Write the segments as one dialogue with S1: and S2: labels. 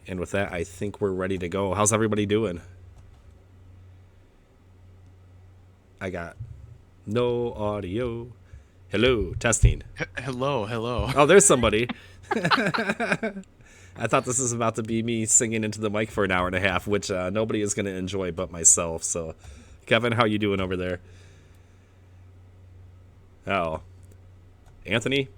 S1: And with that, I think we're ready to go. How's everybody doing? I got no audio. Hello, testing.
S2: Hello, hello.
S1: Oh, there's somebody. I thought this was about to be me singing into the mic for an hour and a half, which nobody is going to enjoy but myself. So, Kevin, how you doing over there? Oh, Anthony.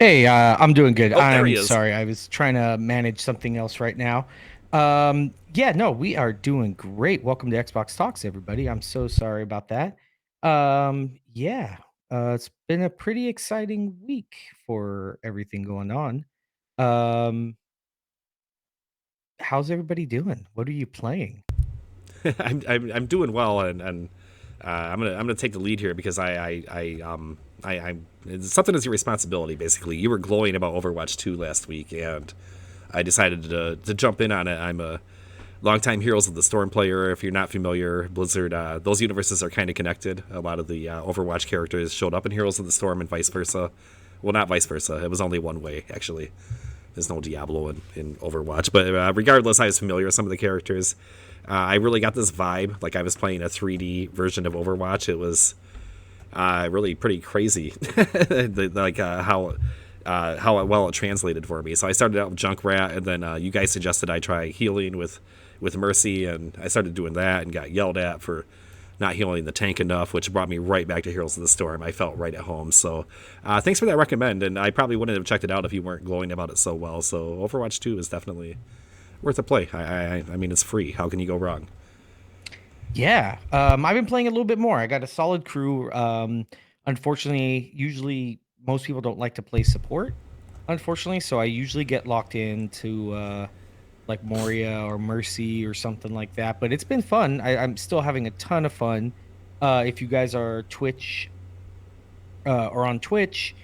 S3: Hey, I'm doing good.
S1: Oh, there he
S3: I'm
S1: is.
S3: sorry. I was trying to manage something else right now. Yeah, no, we are doing great. Welcome to Xbox Talks, everybody. I'm so sorry about that. Yeah, it's been a pretty exciting week for everything going on. Um, how's everybody doing? What are you playing?
S1: I'm doing well, and I'm gonna take the lead here because I'm something is your responsibility. Basically, you were glowing about Overwatch 2 last week, and I decided to jump in on it. I'm a longtime Heroes of the Storm player. If you're not familiar, Blizzard, those universes are kind of connected. A lot of the Overwatch characters showed up in Heroes of the Storm and vice versa. Well, not vice versa. It was only one way, actually. There's no Diablo in Overwatch. But regardless, I was familiar with some of the characters. I really got this vibe, like I was playing a 3D version of Overwatch. It was really pretty crazy, like how well it translated for me. So I started out with Junkrat, and then you guys suggested I try healing with Mercy, and I started doing that and got yelled at for not healing the tank enough, which brought me right back to Heroes of the Storm. I felt right at home. So thanks for that recommend, and I probably wouldn't have checked it out if you weren't glowing about it so well. So Overwatch 2 is definitely worth a play. I mean, it's free. How can you go wrong?
S3: Yeah, I've been playing a little bit more. I got a solid crew. Unfortunately, usually most people don't like to play support, unfortunately, so I usually get locked into like Moria or Mercy or something like that. But it's been fun. I'm still having a ton of fun. If you guys are Twitch or on Twitch,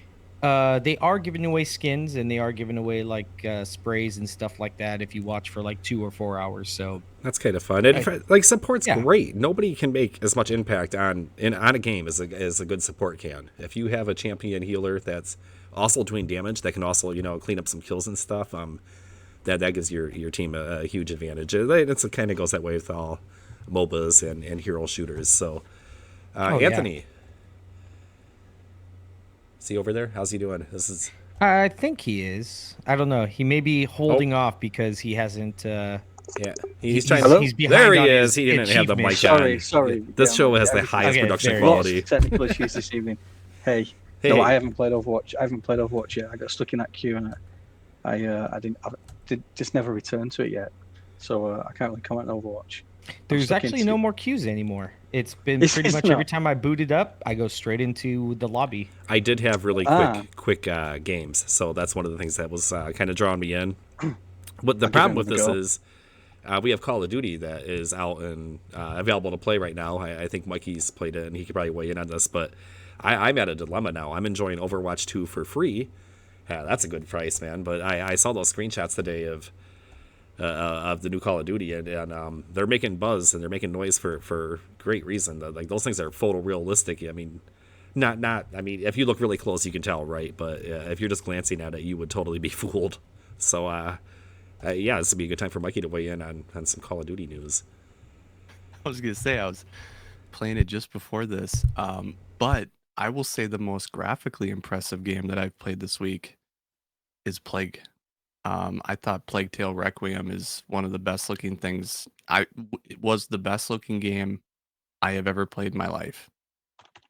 S3: they are giving away skins and they are giving away like sprays and stuff like that if you watch for like 2 or 4 hours. So
S1: That's kind of fun. And
S3: I,
S1: like support's
S3: yeah,
S1: great. Nobody can make as much impact on a game as a good support can. If you have a champion healer that's also doing damage, that can also clean up some kills and stuff. That gives your team a huge advantage. It kind of goes that way with all MOBAs and hero shooters. So
S3: oh yeah.
S1: Anthony, see over there? How's he doing? This is
S3: I think he is. I don't know. He may be
S1: oh
S3: holding off because he hasn't.
S1: yeah,
S3: He,
S1: he's trying.
S3: he's
S1: To,
S4: Hello?
S3: he's
S1: there
S3: behind
S1: he
S3: on
S1: is.
S3: his
S1: He didn't have the mic
S3: achievements.
S4: Sorry,
S1: on.
S4: sorry.
S1: This show has the
S4: Everything.
S1: highest
S3: Okay,
S1: production
S3: there he
S4: Lots
S3: is.
S1: quality.
S4: of technical issues this evening. Hey, no, I
S1: Hey,
S4: haven't played Overwatch. I haven't played Overwatch yet. I got stuck in that queue and I just never returned to it yet. So I can't really comment on Overwatch. I'm
S3: There's
S4: stuck
S3: actually no
S4: into.
S3: more queues anymore. It's been
S4: Is
S3: pretty
S4: is
S3: much
S4: there
S3: every
S4: not?
S3: time I boot it up, I go straight into the lobby.
S1: I did have really
S4: Ah,
S1: quick games, so that's one of the things that was kind of drawing me in. But the
S4: I'll give it
S1: problem with
S4: another
S1: this
S4: go.
S1: is we have Call of Duty that is out and available to play right now. I think Mikey's played it, and he could probably weigh in on this. But I'm at a dilemma now. I'm enjoying Overwatch 2 for free. Yeah, that's a good price, man. But I saw those screenshots today of the new Call of Duty, and they're making buzz and they're making noise for great reason. Like those things are photorealistic. I mean, not. I mean, if you look really close, you can tell, right? But if you're just glancing at it, you would totally be fooled. So, yeah, this would be a good time for Mikey to weigh in on some Call of Duty news.
S2: I was gonna say I was playing it just before this, but I will say the most graphically impressive game that I've played this week is Plague. I thought Plague Tale Requiem is one of the best looking things. It was the best looking game I have ever played in my life,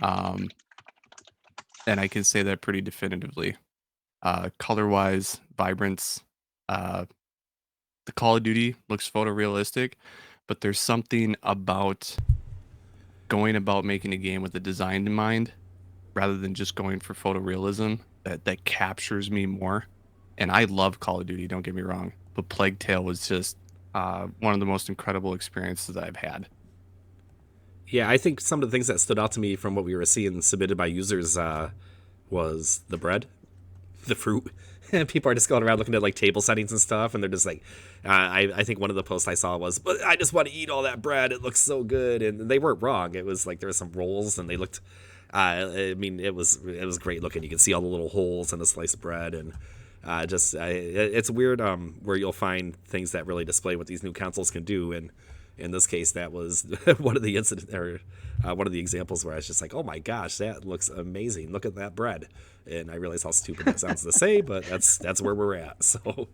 S2: um, and I can say that pretty definitively. Color wise, vibrance, uh, the Call of Duty looks photorealistic, but there's something about going about making a game with the design in mind rather than just going for photorealism that captures me more. And I love Call of Duty, don't get me wrong, but Plague Tale was just one of the most incredible experiences I've had.
S1: Yeah, I think some of the things that stood out to me from what we were seeing submitted by users was the bread, the fruit. And people are just going around looking at like table settings and stuff, and they're just like, I think one of the posts I saw was, "But I just want to eat all that bread. It looks so good," and they weren't wrong. It was like there were some rolls, and they looked. I mean, it was great looking. You could see all the little holes in the sliced bread, and It's weird where you'll find things that really display what these new consoles can do, and in this case, that was one of the one of the examples where I was just like, oh my gosh, that looks amazing! Look at that bread, and I realize how stupid that sounds to say, but that's where we're at. So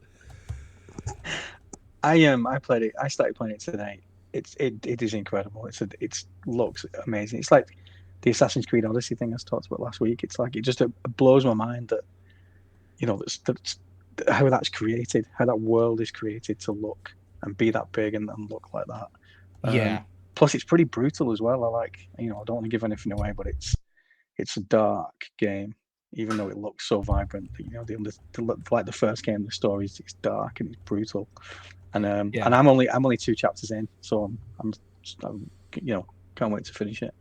S4: I played it. I started playing it today. It is incredible. It looks amazing. It's like the Assassin's Creed Odyssey thing I talked about last week. It's like it just blows my mind that that's how that's created, how that world is created to look and be that big and look like that.
S3: Yeah.
S4: Plus, it's pretty brutal as well. I don't want to give anything away, but it's a dark game, even though it looks so vibrant. Like the first game, the story it's dark and it's brutal. And and I'm only 2 chapters in, so I'm can't wait to finish it.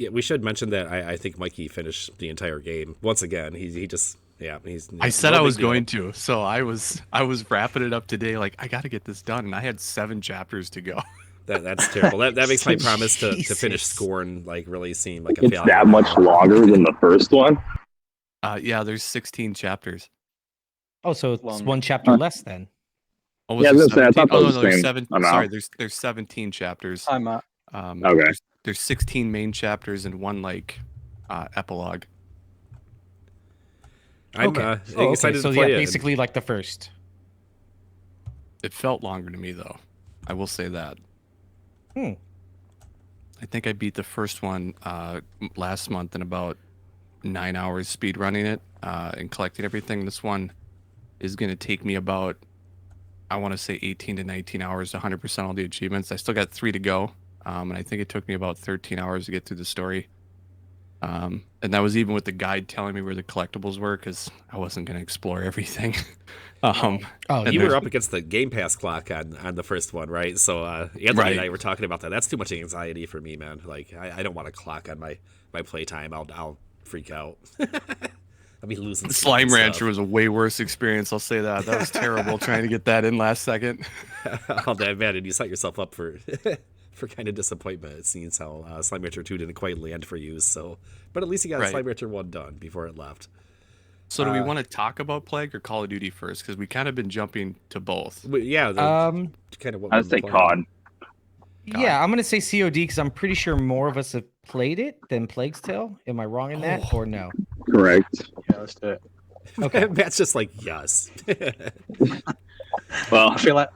S1: yeah, we should mention that I think Mikey finished the entire game once again. He just. Yeah,
S2: I said I was going to, so I was wrapping it up today. Like I got to get this done, and I had 7 chapters to go.
S1: That's terrible. That makes my promise to finish Scorn like really seem like a
S5: It's
S1: failure.
S5: that much longer than the first one.
S2: Yeah, there's 16 chapters.
S3: Oh, so it's
S4: Long.
S3: 1 chapter less then.
S2: Oh,
S5: Yeah, I was gonna say, I thought that
S2: oh,
S5: was
S2: no,
S5: the
S2: there's
S5: same
S2: 7.
S5: amount.
S2: Sorry, there's 17 chapters.
S4: I'm at.
S5: Okay.
S2: There's 16 main chapters and 1 epilogue.
S1: I'm excited
S3: So
S1: to play it.
S3: basically like the first.
S2: It felt longer to me though. I will say that.
S3: Hmm.
S2: I think I beat the first one last month in about 9 hours speed running it and collecting everything. This one is going to take me about, I want to say 18 to 19 hours to 100% all the achievements. I still got 3 to go. And I think it took me about 13 hours to get through the story. And that was even with the guide telling me where the collectibles were because I wasn't going to explore everything.
S1: You were up against the Game Pass clock on the first one, right? So Anthony and I were talking about that. That's too much anxiety for me, man. Like I don't want a clock on my playtime. I'll freak out. I'll be losing.
S2: Slime Rancher was a way worse experience. I'll say that. That was terrible trying to get that in last second.
S1: Oh, that man, and you set yourself up for kind of disappointment. It seems how Slime Rancher 2 didn't quite land for you. So, but at least you got Slime Rancher 1 done before it left.
S2: So do we want to talk about Plague or Call of Duty first? Because we kind of been jumping to both.
S1: Yeah. Kind of what
S5: I'd say COD.
S3: Yeah, I'm gonna say COD because I'm pretty sure more of us have played it than Plague's Tale. Am I wrong in that or no?
S5: Correct.
S4: Yeah, let's do it.
S1: Okay, Matt's just like yes.
S5: Well,
S4: I feel like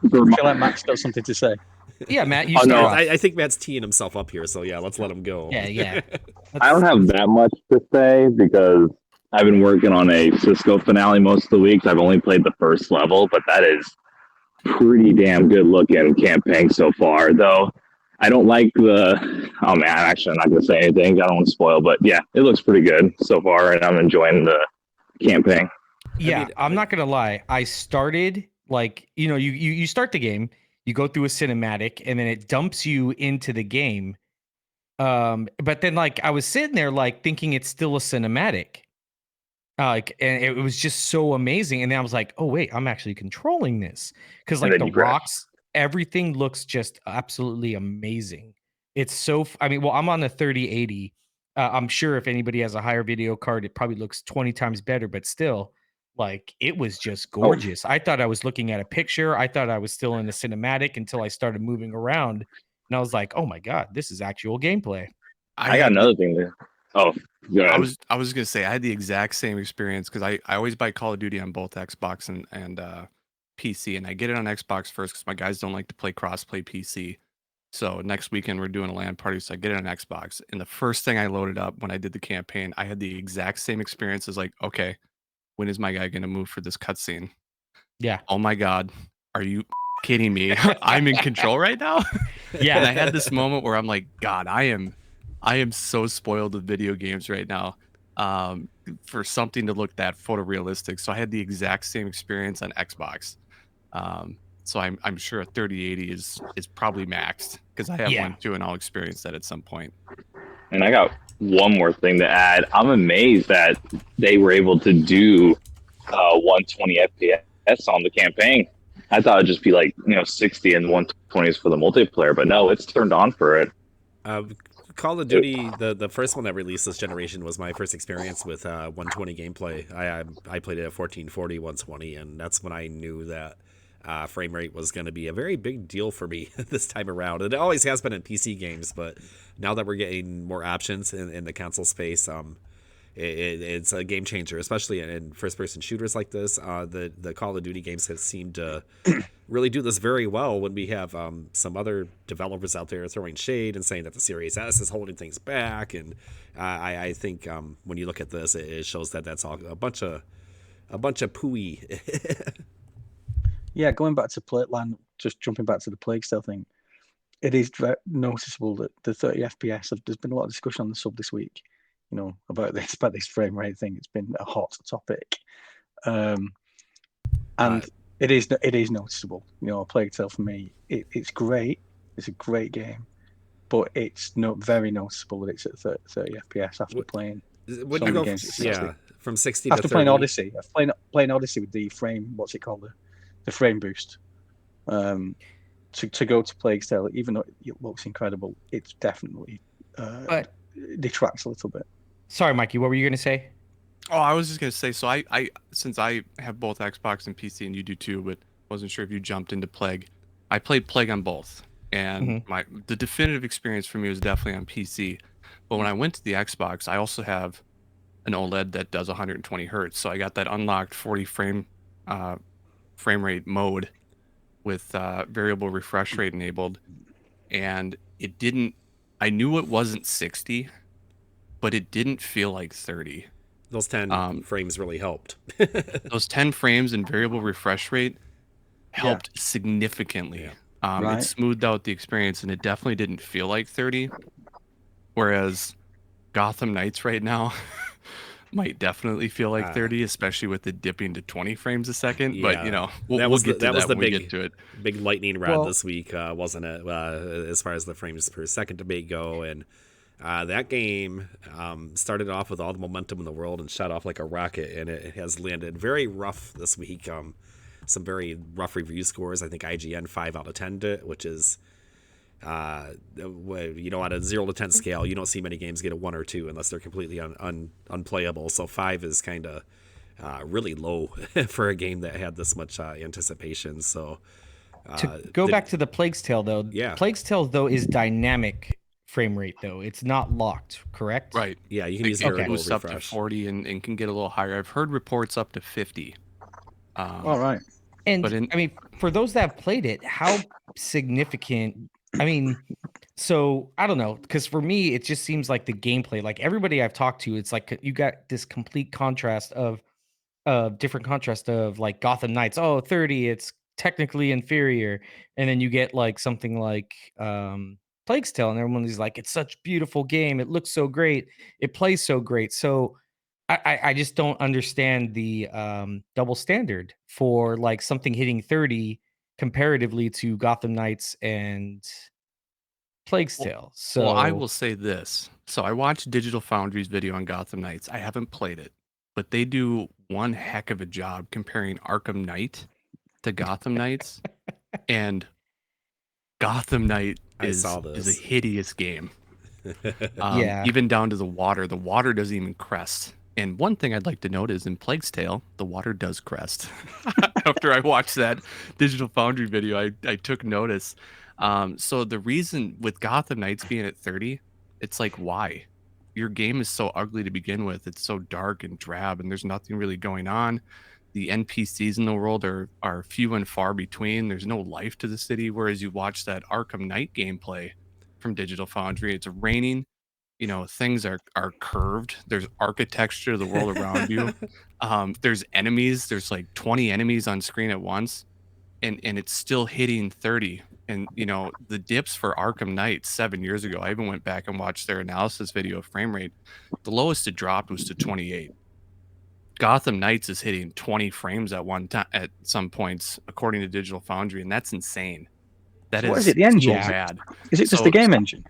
S4: Matt's got something to say.
S3: Yeah, Matt, you
S5: Oh,
S3: start
S5: no.
S3: off.
S1: I think Matt's teeing himself up here, so yeah, let's let him go.
S3: Yeah.
S5: I don't have that much to say because I've been working on a Cisco finale most of the weeks. I've only played the first level, but that is pretty damn good looking campaign so far, though. I don't like oh man, actually I'm not going to say anything. I don't want to spoil, but yeah, it looks pretty good so far and I'm enjoying the campaign.
S3: Yeah, I'm not gonna lie. I started you start the game, you go through a cinematic, and then it dumps you into the game. But then I was sitting there thinking it's still a cinematic. And it was just so amazing. And then I was like, oh wait, I'm actually controlling this. Because the rocks, everything looks just absolutely amazing. It's so well, I'm on a 3080. I'm sure if anybody has a higher video card, it probably looks 20 times better, but still, it was just gorgeous. I thought I was looking at a picture. I thought I was still in a cinematic until I started moving around. And I was like, oh my God, this is actual gameplay.
S5: I got another thing there. Oh, good.
S2: I was gonna say I had the exact same experience because I always buy Call of Duty on both Xbox and PC, and I get it on Xbox first because my guys don't like to play crossplay PC. So next weekend we're doing a LAN party, so I get it on Xbox. And the first thing I loaded up when I did the campaign, I had the exact same experience as okay, when is my guy gonna move for this cutscene?
S3: Yeah.
S2: Oh my God, are you kidding me? I'm in control right now.
S3: Yeah.
S2: And I had this moment where I'm like, God, I am so spoiled with video games right now for something to look that photorealistic. So I had the exact same experience on Xbox. So I'm sure a 3080 is probably maxed because I have one too, and I'll experience that at some point.
S5: And I got one more thing to add. I'm amazed that they were able to do 120 FPS on the campaign. I thought it'd just be 60 and 120s for the multiplayer, but no, it's turned on for it.
S1: Call of Duty, the first one that released this generation was my first experience with 120 gameplay. I played it at 1440, 120, and that's when I knew that frame rate was going to be a very big deal for me this time around. It always has been in PC games, but now that we're getting more options in the console space, it's a game changer, especially in first-person shooters like this. The Call of Duty games have seemed to really do this very well when we have some other developers out there throwing shade and saying that the Series S is holding things back. And I think when you look at this, it shows that that's all a bunch of pooey.
S4: Yeah, going back to Plateland, just jumping back to the Plague Tale thing, it is noticeable that the 30 FPS. There's been a lot of discussion on the sub this week, about this frame rate thing. It's been a hot topic, and it is noticeable. Plague Tale for me, it's great. It's a great game, but it's very noticeable that it's at 30 FPS after playing
S1: When
S4: so
S1: you
S4: many
S1: go,
S4: games at 60.
S1: from 60
S4: After
S1: to 30,
S4: playing Odyssey, playing Odyssey with the frame, what's it called, the frame boost. To go to Plague Tale, even though it looks incredible, it's definitely detracts a little bit.
S3: Sorry, Mikey, what were you going to say?
S2: Oh, I was just gonna say. So I since I have both Xbox and PC, and you do too, but wasn't sure if you jumped into Plague. I played Plague on both, and the definitive experience for me was definitely on PC. But when I went to the Xbox, I also have an OLED that does 120 hertz, so I got that unlocked 40 frame rate mode with variable refresh rate enabled, and it didn't. I knew it wasn't 60, but it didn't feel like 30.
S1: Those 10 frames really helped.
S2: Those 10 frames and variable refresh rate helped significantly.
S4: Right.
S2: It smoothed out the experience, and it definitely didn't feel like 30. Whereas Gotham Knights right now might definitely feel like 30, especially with it dipping to 20 frames a second. But we'll get to that when we get to it.
S1: Big lightning rod this week, wasn't it? As far as the frames per second debate go, and that game started off with all the momentum in the world and shot off like a rocket, and it has landed very rough this week. Some very rough review scores. I think IGN 5 out of 10 which is on a 0 to 10 scale, you don't see many games get a 1 or 2 unless they're completely unplayable. So 5 is kind of really low for a game that had this much anticipation. So
S3: to go back to the Plague's Tale though, Plague's Tale though is dynamic frame rate though. It's not locked, correct?
S2: Right.
S1: Yeah, you can use
S2: it goes up to 40 and can get a little higher. I've heard reports up to 50.
S4: All right.
S3: And I mean, for those that have played it, how significant? I mean, so I don't know, because for me, it just seems like the gameplay. Like everybody I've talked to, it's like you got this complete contrast of different contrast of like Gotham Knights. Oh, 30, it's technically inferior, and then you get like something like Plague's Tale, and everyone's like, it's such a beautiful game. It looks so great. It plays so great. So I just don't understand the double standard for like something hitting 30 comparatively to Gotham Knights and Plague's Tale. So
S2: I will say this. So I watched Digital Foundry's video on Gotham Knights. I haven't played it, but they do one heck of a job comparing Arkham Knight to Gotham Knights. And Gotham Knight is a hideous game. Even down to the water. The water doesn't even crest. And one thing I'd like to note is in Plague's Tale, the water does crest. After I watched that Digital Foundry video, I took notice. So the reason with Gotham Knights being at 30, it's like, why? Your game is so ugly to begin with. It's so dark and drab, and there's nothing really going on. The NPCs in the world are few and far between. There's no life to the city. Whereas you watch that Arkham Knight gameplay from Digital Foundry, it's raining. Things are curved. There's architecture of the world around you. There's enemies. There's like 20 enemies on screen at once, and it's still hitting 30. And the dips for Arkham Knight 7 years ago, I even went back and watched their analysis video of frame rate. The lowest it dropped was to 28. Gotham Knights is hitting 20 frames at one time at some points, according to Digital Foundry, and that's insane.
S4: What is it? The engine?
S2: Bad.
S4: Is it just the game engine?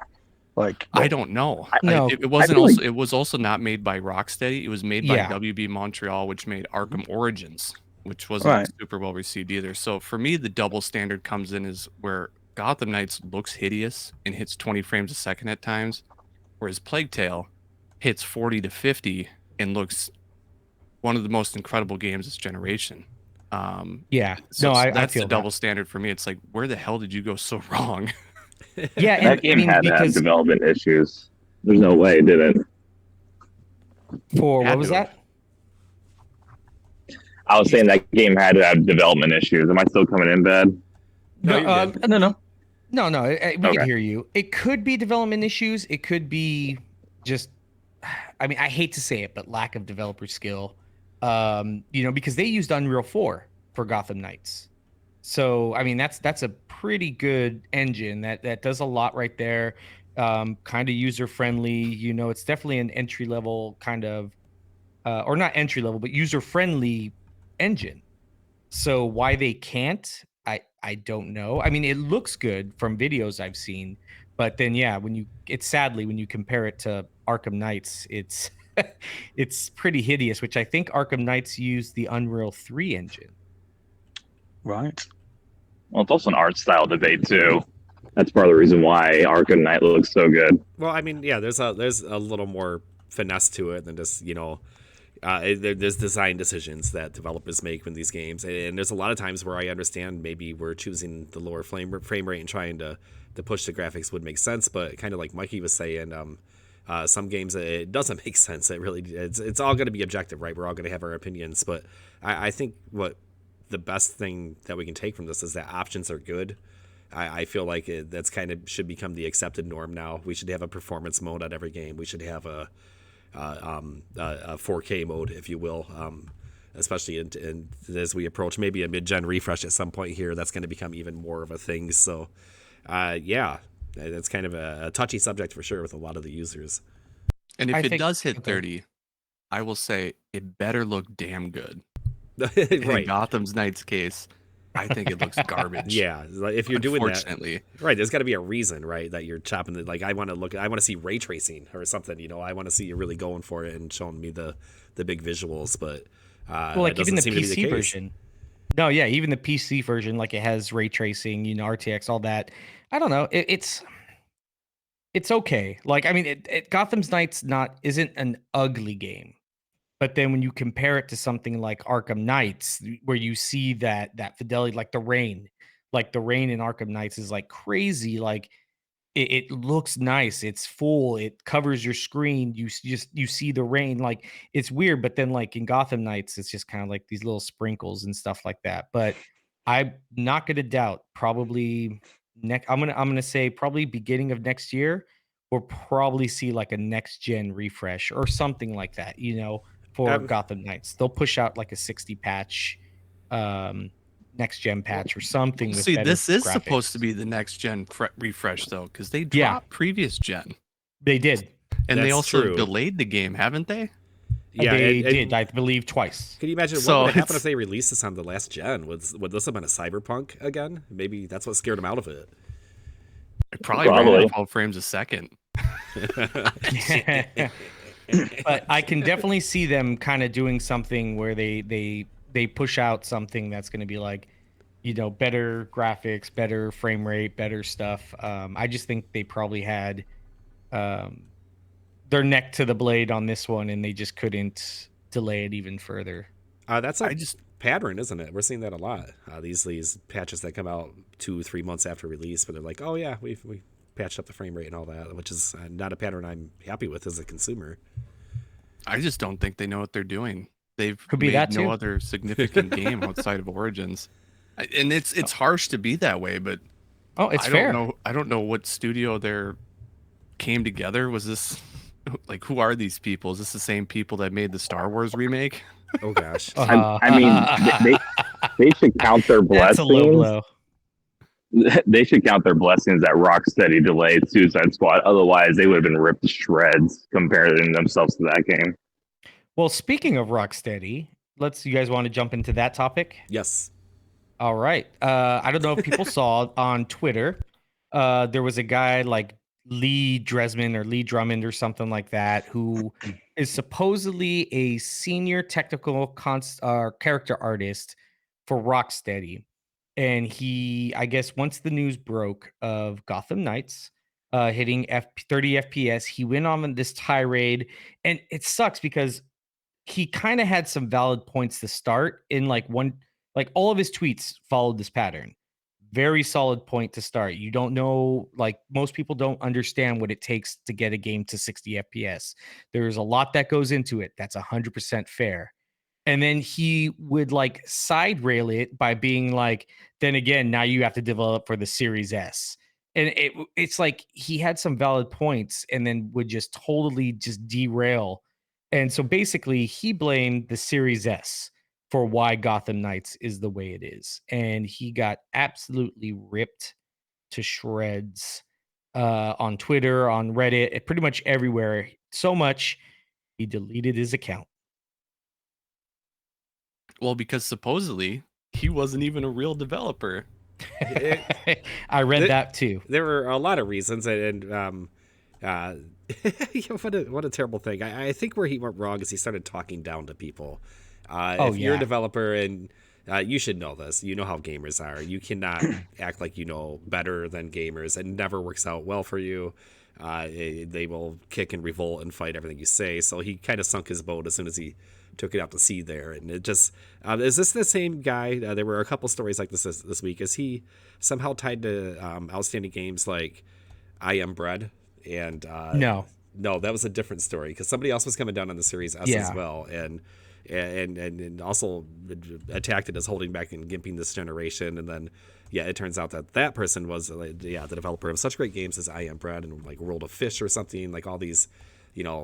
S2: I don't know.
S3: No,
S2: it wasn't. It was also not made by Rocksteady. It was made by WB Montreal, which made Arkham Origins, which wasn't super well received either. So for me, the double standard comes in is where Gotham Knights looks hideous and hits 20 frames a second at times, whereas Plague Tale hits 40 to 50 and looks one of the most incredible games this generation.
S3: Yeah.
S2: So,
S3: No,
S2: so
S3: I
S2: that's the
S3: feel
S2: double
S3: that.
S2: standard for me. It's like, where the hell did you go so wrong?
S3: Yeah, and
S5: That game
S3: I mean,
S5: had to have
S3: because
S5: development issues. There's no way it didn't.
S3: for what
S2: Had
S3: was
S2: to have.
S3: that?
S5: I was saying that game had to have development issues. Am I still coming in bad?
S1: No, you're good.
S4: No.
S3: No, we can
S5: Okay.
S3: hear you. It could be development issues. It could be just, I mean, I hate to say it, but lack of developer skill. Because they used Unreal 4 for Gotham Knights. So, I mean, that's a pretty good engine that does a lot right there. Kind of user friendly. It's definitely an entry level kind of, or not entry level, but user friendly engine. So why they can't, I don't know. I mean, it looks good from videos I've seen, but then yeah, it's sadly when you compare it to Arkham Knights, it's it's pretty hideous, which I think Arkham Knights used the Unreal 3 engine.
S4: Right.
S5: Well, it's also an art style debate too. That's part of the reason why Arkham Knight looks so good.
S1: Well, I mean, yeah, there's a little more finesse to it than just there's design decisions that developers make in these games, and there's a lot of times where I understand maybe we're choosing the lower frame rate and trying to push the graphics would make sense, but kind of like Mikey was saying, some games it doesn't make sense. It's all going to be objective, right? We're all going to have our opinions, but I think what the best thing that we can take from this is that options are good. I feel like that's kind of should become the accepted norm now. We should have a performance mode on every game. We should have a 4K mode, if you will, especially in as we approach maybe a mid-gen refresh at some point here. That's going to become even more of a thing. So, yeah, that's kind of a touchy subject for sure with a lot of the users.
S2: And if
S3: I
S2: it
S3: think-
S2: does hit
S3: okay.
S2: 30, I will say it better look damn good.
S1: Right.
S2: In Gotham's Knight's case, I think it looks garbage.
S1: Yeah, like if you're doing that,
S2: Unfortunately.
S1: right? There's got to be a reason, right? That you're chopping it. Like I want to see ray tracing or something. I want to see you really going for it and showing me the big visuals. But
S3: Well, like
S1: that
S3: even
S1: doesn't
S3: the
S1: seem to be the
S3: PC
S1: case.
S3: version. No, yeah, even the PC version, like it has ray tracing, RTX, all that. I don't know. It's okay. Like, I mean, Gotham's Knights isn't an ugly game. But then when you compare it to something like Arkham Knights, where you see that fidelity, like the rain in Arkham Knights is like crazy. Like it looks nice. It's full. It covers your screen. You see the rain. Like it's weird. But then like in Gotham Knights, it's just kind of like these little sprinkles and stuff like that. But I'm not gonna doubt probably I'm gonna say probably beginning of next year, we'll probably see like a next gen refresh or something like that. For Gotham Knights. They'll push out like a 60 patch, next gen patch or something. With
S2: See,
S3: better
S2: this is
S3: graphics.
S2: supposed to be the next gen refresh, though, because they dropped
S3: Yeah.
S2: previous gen.
S3: They did.
S2: And they
S1: That's
S2: also
S1: true.
S2: delayed the game, haven't they?
S1: Yeah,
S3: they
S1: and
S3: did. I believe twice.
S1: Can you imagine
S2: So
S1: what would happen
S2: it's-
S1: if they released this on the last gen? Would this have been a Cyberpunk again? Maybe that's what scared them out of it.
S2: It probably ran
S5: Probably.
S2: at 12 frames a second.
S3: But I can definitely see them kind of doing something where they push out something that's going to be like, better graphics, better frame rate, better stuff. I just think they probably had their neck to the blade on this one, and they just couldn't delay it even further.
S1: That's a
S2: I just-
S1: pattern, isn't it? We're seeing that a lot. These patches that come out 2-3 months after release, where they're like, oh yeah, we patched up the frame rate and all that, which is not a pattern I'm happy with as a consumer.
S2: I just don't think they know what they're doing. They've
S3: Could be
S2: made
S3: that
S2: no
S3: too.
S2: other significant game outside of Origins. And it's harsh to be that way, but
S3: Oh, it's
S2: I
S3: fair.
S2: I don't know what studio they're came together. Was this like, who are these people? Is this the same people that made the Star Wars remake?
S1: Oh gosh.
S5: I mean, they should count their
S3: That's a low
S5: blessings.
S3: blow.
S5: They should count their blessings that Rocksteady delayed Suicide Squad. Otherwise, they would have been ripped to shreds comparing themselves to that game.
S3: Well, speaking of Rocksteady, you guys want to jump into that topic?
S1: Yes.
S3: All right. I don't know if people saw on Twitter, there was a guy like Lee Drummond or something like that, who is supposedly a senior technical character artist for Rocksteady. And he, I guess, once the news broke of Gotham Knights, hitting 30 FPS. He went on this tirade, and it sucks because he kind of had some valid points to start in like all of his tweets followed this pattern. Very solid point to start. You don't know, like most people don't understand what it takes to get a game to 60 FPS. There's a lot that goes into it. That's 100% fair. And then he would like side rail it by being like, then again, now you have to develop for the Series S. And it's like he had some valid points and then would just totally just derail. And so basically he blamed the Series S for why Gotham Knights is the way it is. And he got absolutely ripped to shreds on Twitter, on Reddit, pretty much everywhere. So much he deleted his account.
S2: Well, because supposedly he wasn't even a real developer.
S3: I read that too.
S1: There were a lot of reasons, and what a terrible thing. I think where he went wrong is he started talking down to people. If you're a developer, and you should know this, you know how gamers are. You cannot act like you know better than gamers. It never works out well for you. They will kick and revolt and fight everything you say. So he kind of sunk his boat as soon as he took it out to sea there. And it just is this the same guy? There were a couple stories like this week. Is he somehow tied to outstanding games like I Am Bread? And no, that was a different story because somebody else was coming down on the Series S as well, and also attacked it as holding back and gimping this generation. And then it turns out that person was the developer of such great games as I Am Bread and like World of Fish or something, like all these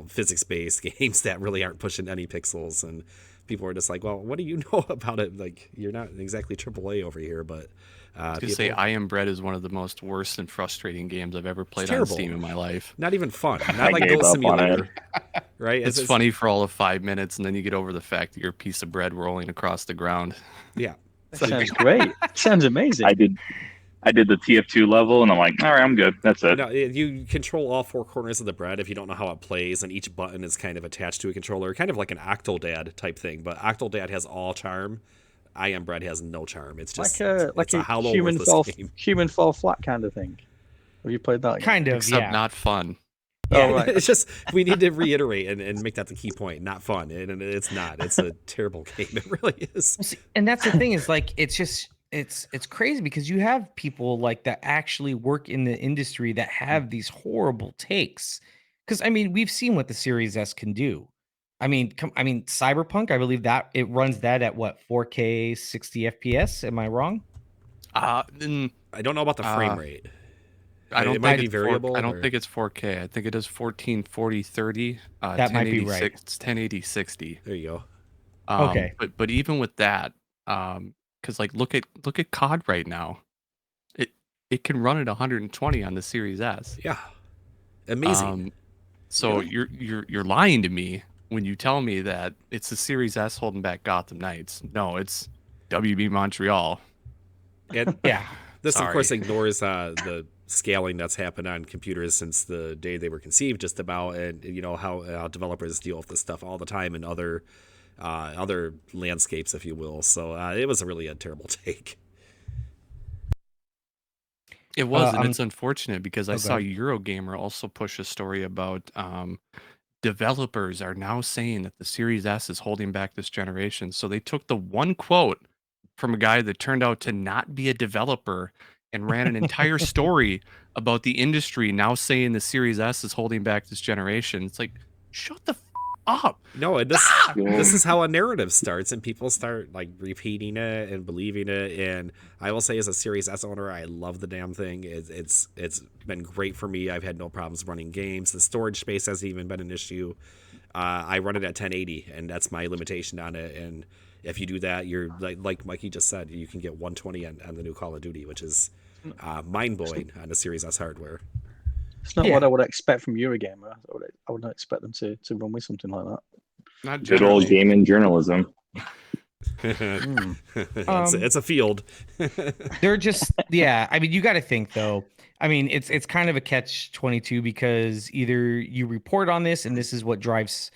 S1: physics-based games that really aren't pushing any pixels. And people were just like, well, what do you know about it? Like, you're not exactly AAA over here. But
S2: say I Am Bread is one of the most worst and frustrating games I've ever played on Steam in my life.
S1: Not even fun. Not like Goat Simulator. Right?
S2: It's funny for all of 5 minutes, and then you get over the fact that you're a piece of bread rolling across the ground.
S1: Yeah.
S4: That sounds great. Sounds amazing.
S5: I did the TF2 level, and I'm like, all right, I'm good. That's it.
S1: You control all four corners of the bread if you don't know how it plays, and each button is kind of attached to a controller, kind of like an Octodad type thing. But Octodad has all charm. I Am Bread has no charm. It's just
S4: like a
S1: hollow
S4: human fall flat kind of thing. Have you played that?
S3: Kind of,
S2: except not fun.
S1: Yeah, right. It's just we need to reiterate and make that the key point. Not fun, and it's not. It's a terrible game. It really is.
S3: And that's the thing is like it's crazy because you have people like that actually work in the industry that have these horrible takes. Because I mean, we've seen what the Series S can do. I mean, Cyberpunk, I believe that it runs that at what 4K 60 FPS. Am I wrong?
S1: I don't know about the frame rate.
S2: I don't
S1: it might be variable.
S2: I don't think it's 4K. I think it is 1440 30.
S3: That might be right.
S2: It's 1080 60.
S1: There you go.
S3: Okay.
S2: But even with that, because like look at COD right now, it can run at 120 on the Series S.
S1: Yeah, amazing.
S2: So you're lying to me when you tell me that it's the Series S holding back Gotham Knights. No, it's WB Montreal.
S1: And this of course ignores the scaling that's happened on computers since the day they were conceived, just about, and how developers deal with this stuff all the time in other landscapes, if you will. So it was really a terrible take.
S2: It was, and it's unfortunate because I saw Eurogamer also push a story about developers are now saying that the Series S is holding back this generation. So they took the one quote from a guy that turned out to not be a developer and ran an entire story about the industry now saying the Series S is holding back this generation. It's like, shut the up.
S1: No, and this is how a narrative starts, and people start like repeating it and believing it. And I will say, as a Series S owner, I love the damn thing. It's been great for me. I've had no problems running games. The storage space hasn't even been an issue. I run it at 1080, and that's my limitation on it. And if you do that, you're like Mikey just said, you can get 120 on the new Call of Duty, which is mind blowing on a Series S hardware.
S4: It's not what I would expect from Eurogamer. I would not expect them to run with something like that.
S2: Not
S5: good old gaming journalism.
S1: It's a field.
S3: They're just I mean, you got to think though. I mean, it's kind of a catch-22 because either you report on this and this is what drives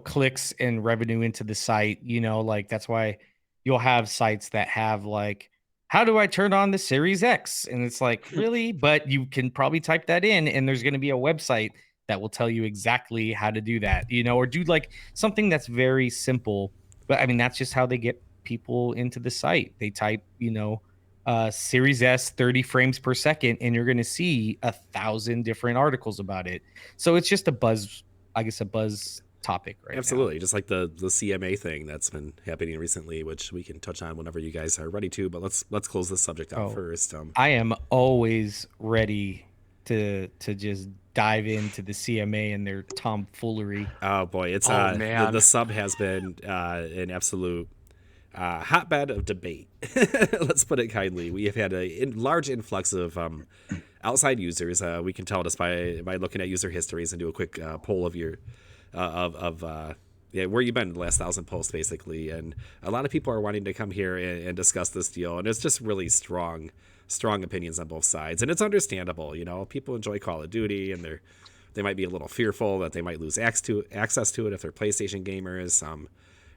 S3: clicks and revenue into the site. Like that's why you'll have sites that have like how do I turn on the Series X? And it's like, really? But you can probably type that in, and there's going to be a website that will tell you exactly how to do that, or do like something that's very simple. But I mean, that's just how they get people into the site. They type, Series S 30 frames per second, and you're going to see 1,000 different articles about it. So it's just a buzz topic right
S1: Absolutely, just like the CMA thing that's been happening recently, which we can touch on whenever you guys are ready to. But let's close this subject out first.
S3: I am always ready to just dive into the CMA and their tomfoolery.
S1: Oh boy, it's
S2: man.
S1: The sub has been an absolute hotbed of debate. Let's put it kindly. We have had a large influx of outside users. We can tell just by looking at user histories and do a quick poll of your where you've been the last 1,000 posts, basically. And a lot of people are wanting to come here and discuss this deal, and it's just really strong opinions on both sides, and it's understandable. People enjoy Call of Duty, and they might be a little fearful that they might lose access to it if they're PlayStation gamers.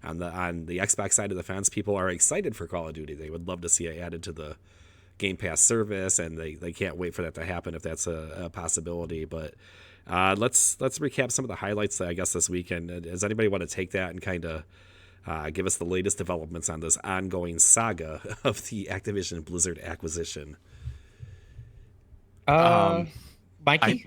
S1: On the Xbox side of the fence, people are excited for Call of Duty. They would love to see it added to the Game Pass service, and they can't wait for that to happen if that's a possibility. But let's recap some of the highlights, I guess, this weekend. Does anybody want to take that and kind of give us the latest developments on this ongoing saga of the Activision Blizzard acquisition?
S3: Mikey?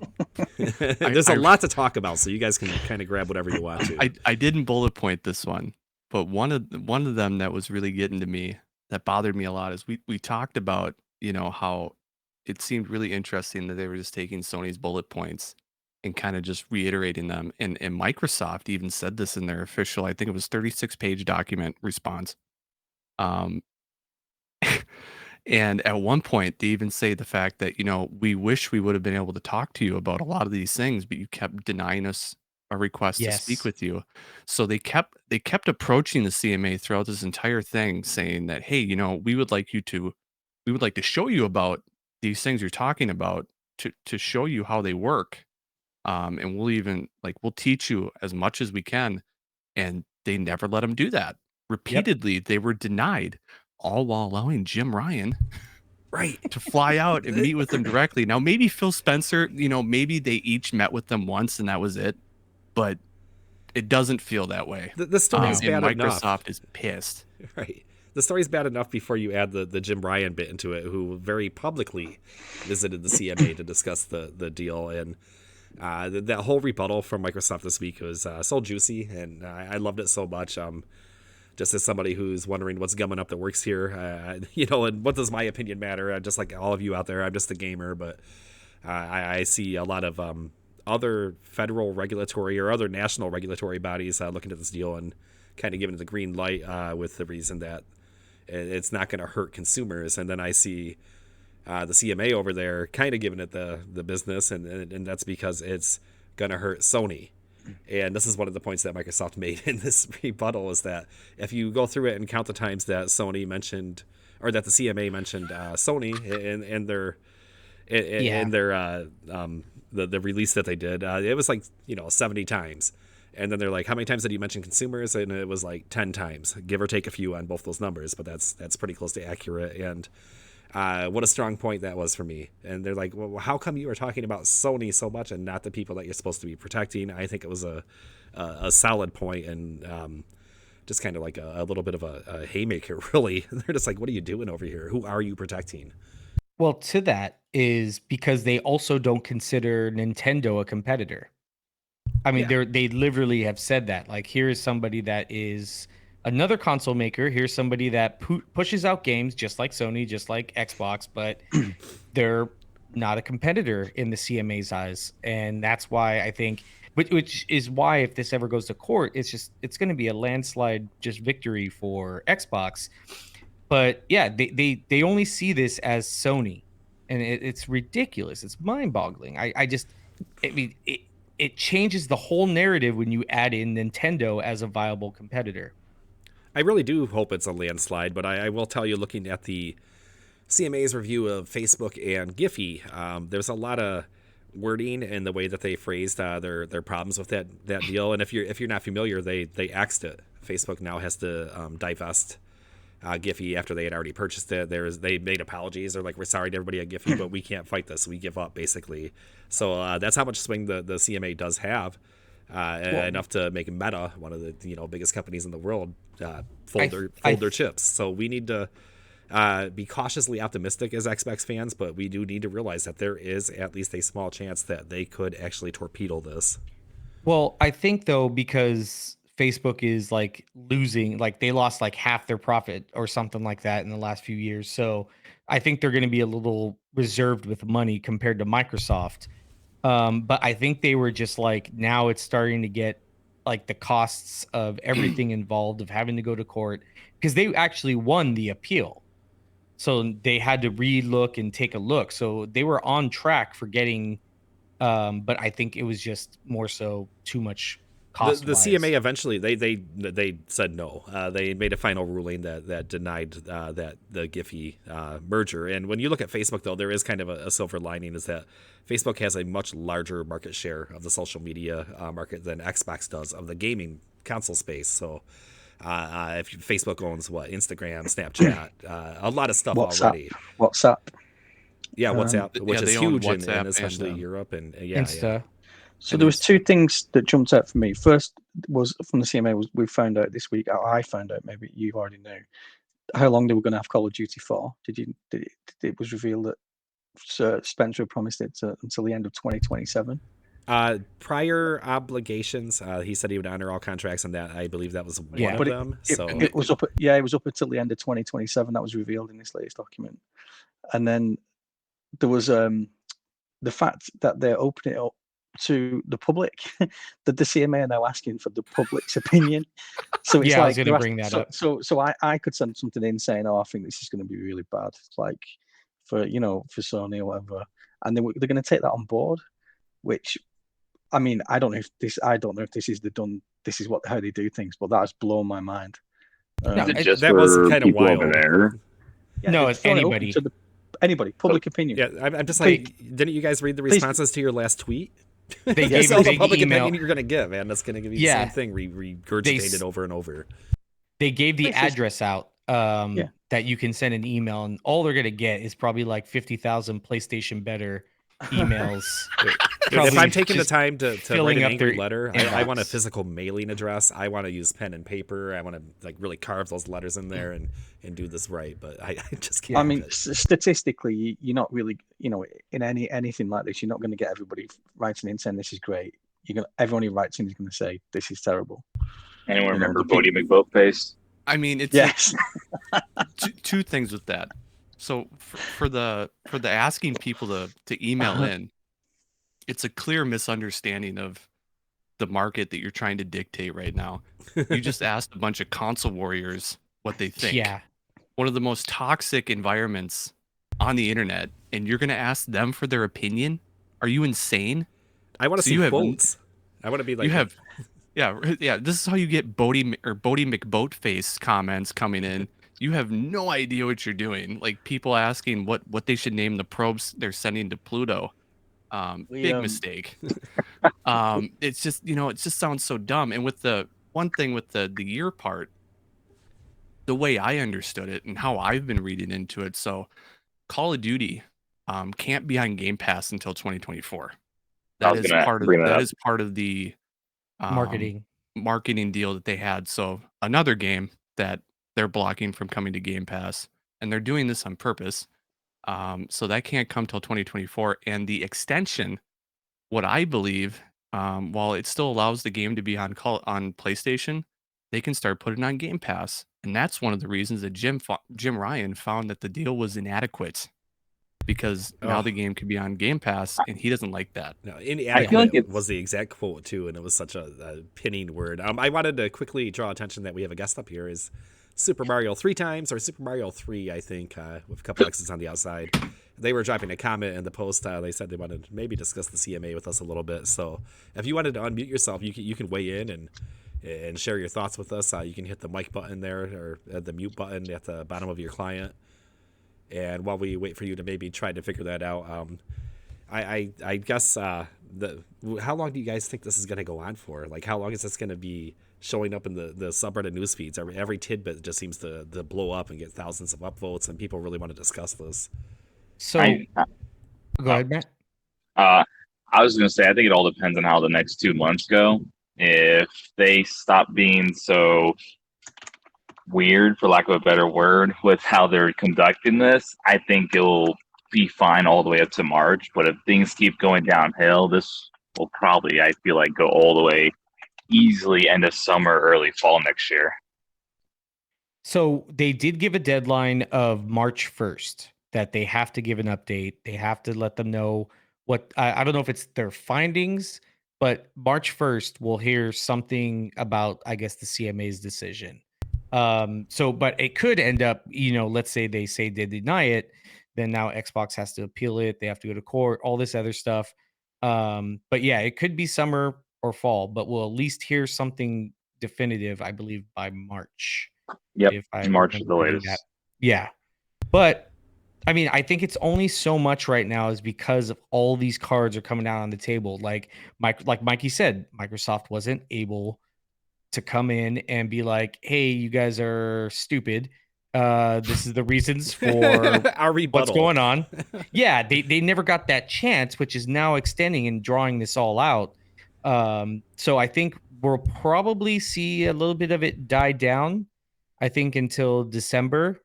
S1: There's a lot to talk about, so you guys can kind of grab whatever you want to.
S2: I didn't bullet point this one, but one of them that was really getting to me, that bothered me a lot, is we talked about, how it seemed really interesting that they were just taking Sony's bullet points and kind of just reiterating them. And Microsoft even said this in their official, I think it was 36-page document response. And at one point, they even say the fact that, we wish we would have been able to talk to you about a lot of these things, but you kept denying us a request to speak with you. So they kept approaching the CMA throughout this entire thing, saying that, hey, we would like to show you about these things you're talking about, to show you how they work. And we'll teach you as much as we can. And they never let them do that. Repeatedly, they were denied, all while allowing Jim Ryan to fly out and meet with them directly. Now, maybe Phil Spencer, maybe they each met with them once and that was it, but it doesn't feel that way.
S1: The story's bad enough.
S2: Microsoft is pissed.
S1: Right. The story's bad enough before you add the Jim Ryan bit into it, who very publicly visited the CMA to discuss the deal. And that whole rebuttal from Microsoft this week was so juicy, and I loved it so much. Just as somebody who's wondering what's gumming up that works here, and what does my opinion matter? Just like all of you out there, I'm just a gamer, but I see a lot of other federal regulatory or other national regulatory bodies looking at this deal and kind of giving it the green light with the reason that it's not going to hurt consumers. And then I see the CMA over there kind of giving it the business, and that's because it's going to hurt Sony. And this is one of the points that Microsoft made in this rebuttal, is that if you go through it and count the times that Sony mentioned, or that the CMA mentioned Sony in their the release that they did, it was like 70 times. And then they're like, how many times did you mention consumers? And it was like 10 times, give or take a few on both those numbers, but that's pretty close to accurate. And what a strong point that was for me. And they're like, well, how come you are talking about Sony so much and not the people that you're supposed to be protecting? I think it was a solid point, and just kind of like a little bit of a haymaker, really. They're just like, what are you doing over here? Who are you protecting?
S3: Well, to that is because they also don't consider Nintendo a competitor. I mean, they literally have said that. Like, here is somebody that is another console maker. Here's somebody that pushes out games just like Sony, just like Xbox, but they're not a competitor in the CMA's eyes. And that's why I think, which is why if this ever goes to court, it's going to be a landslide just victory for Xbox. But yeah, they only see this as Sony, and it's ridiculous. It's mind-boggling. It changes the whole narrative when you add in Nintendo as a viable competitor.
S1: I really do hope it's a landslide, but I will tell you, looking at the CMA's review of Facebook and Giphy, there's a lot of wording in the way that they phrased their problems with that deal. And if you're not familiar, they axed it. Facebook now has to divest Giphy after they had already purchased it. They made apologies. They're like, we're sorry to everybody at Giphy, but we can't fight this. We give up, basically. So that's how much swing the CMA does have. Enough to make Meta, one of the biggest companies in the world, fold their chips. So we need to be cautiously optimistic as Xbox fans, but we do need to realize that there is at least a small chance that they could actually torpedo this.
S3: Well, I think though, because Facebook is like losing, like they lost like half their profit or something like that in the last few years. So I think they're going to be a little reserved with money compared to Microsoft. But I think they were just like, now it's starting to get like the costs of everything involved of having to go to court, because they actually won the appeal. So they had to re-look and take a look. So they were on track for getting, but I think it was just more so too much cost.
S1: The CMA eventually they said no. They made a final ruling that denied that the Giphy merger. And when you look at Facebook, though, there is kind of a silver lining, is that Facebook has a much larger market share of the social media market than Xbox does of the gaming console space. So if Facebook owns Instagram, Snapchat, a lot of stuff already.
S4: WhatsApp.
S1: Yeah, WhatsApp, which is huge in especially
S2: and,
S1: Europe and
S3: Insta.
S1: Yeah.
S4: So there was two things that jumped out for me. First was from the CMA. We found out this week. I found out, maybe you already knew, how long they were going to have Call of Duty for. It was revealed that Sir Spencer promised it until the end of 2027.
S1: Prior obligations, he said he would honor all contracts, and that I believe that was one of them.
S4: It was up. It was up until the end of 2027. That was revealed in this latest document. And then there was the fact that they're opening it up to the public, that the CMA are now asking for the public's opinion. So it's
S3: I was going to bring that up.
S4: So I could send something in saying, "Oh, I think this is going to be really bad," like for Sony or whatever, and they're going to take that on board. Which, I mean, I don't know if this is this is how they do things, but that has blown my mind.
S1: That was kind of wild.
S5: Over there?
S4: Yeah,
S3: no, it's anybody.
S4: Anybody, public opinion.
S1: Yeah, I'm just like, didn't you guys read the responses to your last tweet?
S3: They gave
S1: all
S3: a
S1: the
S3: big
S1: public
S3: email.
S1: opinion you're going to give, man. That's going to give you the same thing regurgitated over and over.
S3: They gave the address out that you can send an email, and all they're going to get is probably like 50,000 PlayStation Better emails.
S1: If I'm taking the time to write an
S3: up
S1: angry
S3: their
S1: letter, I want a physical mailing address. I want to use pen and paper. I want to like really carve those letters in there and do this right. But I just can't.
S4: I mean, statistically, you're not really, in anything like this, you're not going to get everybody writing in saying this is great. Everyone who writes in is going to say this is terrible.
S5: Anyone remember Bodie McBoatface?
S2: I mean, it's
S4: yes.
S2: two things with that. So for the asking people to email in, it's a clear misunderstanding of the market that you're trying to dictate right now. You just asked a bunch of console warriors what they think.
S3: Yeah.
S2: One of the most toxic environments on the internet, and you're going to ask them for their opinion? Are you insane?
S1: I want to see quotes. I want to be like
S2: you have. Yeah. This is how you get Bodie McBoatface comments coming in. You have no idea what you're doing. Like people asking what they should name the probes they're sending to Pluto. Big mistake. It's just, it just sounds so dumb. And with the one thing with the year part, the way I understood it and how I've been reading into it. So Call of Duty can't be on Game Pass until 2024. That is part of the marketing deal that they had. So another game that they're blocking from coming to Game Pass, and they're doing this on purpose. So that can't come till 2024. And the extension, what I believe, while it still allows the game to be on PlayStation, they can start putting it on Game Pass. And that's one of the reasons that Jim Ryan found that the deal was inadequate, because now the game could be on Game Pass, and he doesn't like that.
S1: No, inadequate was the exact quote too, and it was such a pinning word. I wanted to quickly draw attention that we have a guest up here. Is Super Mario 3 times, or Super Mario 3, I think, with a couple X's on the outside. They were dropping a comment in the post. They said they wanted to maybe discuss the CMA with us a little bit. So if you wanted to unmute yourself, you can weigh in and share your thoughts with us. You can hit the mic button there, or the mute button at the bottom of your client. And while we wait for you to maybe try to figure that out, I guess how long do you guys think this is going to go on for? Like, how long is this going to be showing up in the subreddit news feeds. Every tidbit just seems to blow up and get thousands of upvotes, and people really want to discuss this.
S3: So
S5: I,
S3: go ahead, Matt.
S5: I was going to say, I think it all depends on how the next 2 months go. If they stop being so weird, for lack of a better word, with how they're conducting this, I think it'll be fine all the way up to March. But if things keep going downhill, this will probably, I feel like, go all the way easily end of summer, early fall next year.
S3: So they did give a deadline of March 1st that they have to give an update. They have to let them know what I don't know if it's their findings, but March 1st we'll hear something about, I guess, the CMA's decision. So but it could end up, let's say they deny it, then now Xbox has to appeal it, they have to go to court, all this other stuff. But yeah, it could be summer or fall, but we'll at least hear something definitive, I believe, by March.
S5: Yep,
S3: If I
S5: March is
S3: remember
S5: the
S3: reading
S5: latest.
S3: that. Yeah. But I mean, I think it's only so much right now is because of all these cards are coming out on the table. Like Mikey said, Microsoft wasn't able to come in and be like, "Hey, you guys are stupid. This is the reasons for
S1: Our rebuttal.
S3: what's going on." Yeah, they never got that chance, which is now extending and drawing this all out. So I think we'll probably see a little bit of it die down. I think until December,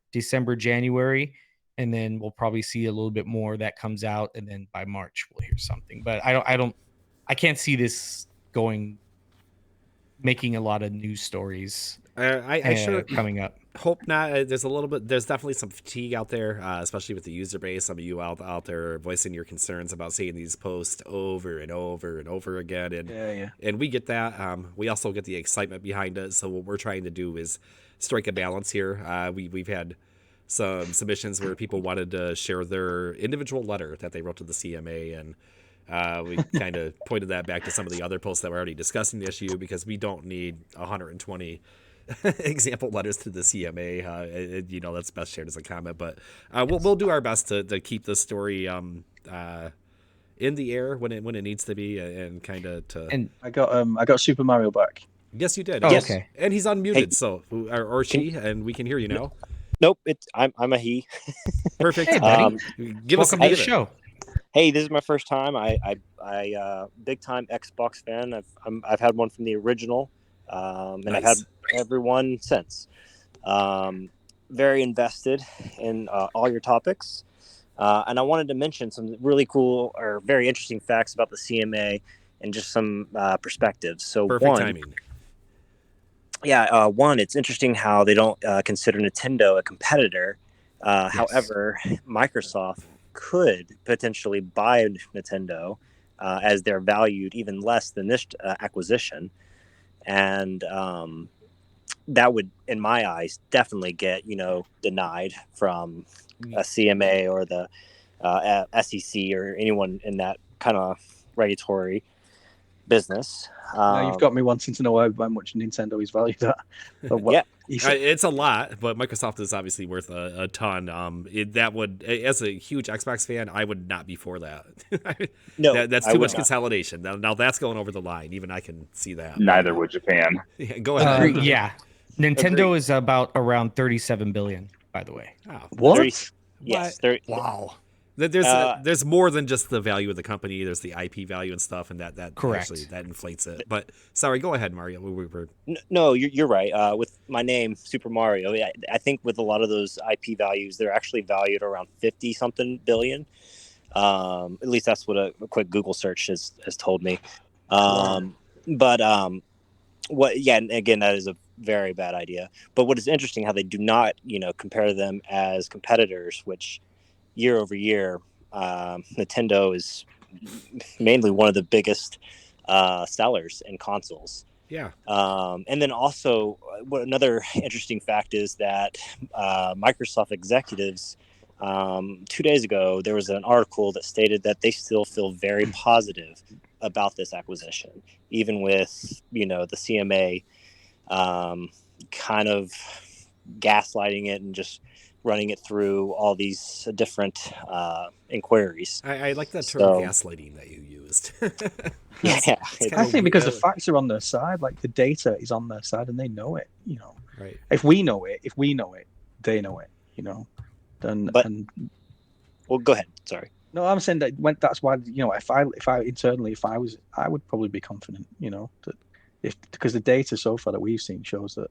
S3: January, and then we'll probably see a little bit more that comes out, and then by March we'll hear something. But I can't see this making a lot of news stories.
S1: I sure
S3: coming up.
S1: Hope not. There's definitely some fatigue out there, especially with the user base. Some of you out there voicing your concerns about seeing these posts over and over and over again, and we get that. We also get the excitement behind it. So what we're trying to do is strike a balance here. We've had some submissions where people wanted to share their individual letter that they wrote to the CMA, and we kind of pointed that back to some of the other posts that were already discussing the issue, because we don't need 120 example letters to the CMA. That's best shared as a comment, but we'll do our best to keep this story in the air when it needs to be, and kind of to.
S4: And I got Super Mario back.
S1: Yes, you did.
S3: Oh,
S1: Yes.
S3: okay.
S1: And he's unmuted, so or she, and we can hear you now.
S6: Nope, I'm a he.
S1: Perfect.
S3: Hey, buddy.
S1: Welcome
S3: to the show.
S6: Hey, this is my first time. I big time Xbox fan. I've had one from the original, and
S1: Nice.
S6: I've had everyone since. Very invested in all your topics, and I wanted to mention some really cool or very interesting facts about the CMA and just some perspectives. So
S1: Perfect timing.
S6: Yeah, one, it's interesting how they don't consider Nintendo a competitor.
S3: Yes.
S6: However, Microsoft could potentially buy Nintendo as they're valued even less than this acquisition. And that would, in my eyes, definitely get, denied from a CMA or the SEC or anyone in that kind of regulatory business.
S4: Now you've got me wanting to know how much Nintendo is valued at.
S6: Yeah.
S1: It's a lot, but Microsoft is obviously worth a ton. That would, as a huge Xbox fan, I would not be for that.
S6: No,
S1: that's too much consolidation. Now that's going over the line. Even I can see that.
S5: Neither would Japan.
S1: Yeah, go ahead.
S3: Yeah, Nintendo is about around 37 billion, by the way.
S1: Oh,
S4: What?
S6: Yes.
S1: Wow. There's more than just the value of the company. There's the IP value and stuff, and that
S3: Correct.
S1: actually that inflates it. But sorry, go ahead, Mario. We were...
S6: No, you're right. With my name, Super Mario, I think with a lot of those IP values, they're actually valued around 50 something billion. At least that's what a quick Google search has told me. And again, that is a very bad idea. But what is interesting, how they do not, compare them as competitors, which year over year, Nintendo is mainly one of the biggest sellers in consoles.
S1: Yeah.
S6: And then also, another interesting fact is that Microsoft executives, 2 days ago, there was an article that stated that they still feel very positive about this acquisition, even with, the CMA kind of gaslighting it and just running it through all these different inquiries.
S1: I like that term
S6: So-
S1: gaslighting that you used.
S6: Yeah,
S1: It's
S4: I
S1: kinda
S4: think because the
S1: weird.
S4: facts are on their side, like the data is on their side, and they know it.
S1: Right.
S4: If we know it, they know it. Then
S6: But-
S4: and
S6: well, go ahead. Sorry.
S4: no, I'm saying that that's why if I internally, I would probably be confident. That because the data so far that we've seen shows that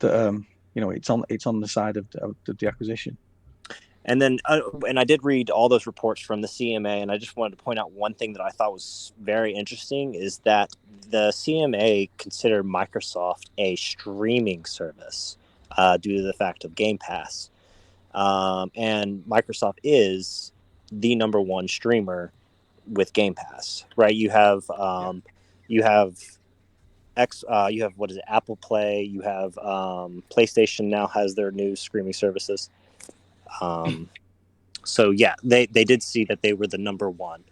S4: it's on the side of the acquisition.
S6: And then, and I did read all those reports from the CMA, and I just wanted to point out one thing that I thought was very interesting is that the CMA considered Microsoft a streaming service due to the fact of Game Pass, and Microsoft is the number one streamer with Game Pass, right? You have you have what is it, Apple Play, you have PlayStation now has their new streaming services. So yeah, they did see that they were the number one.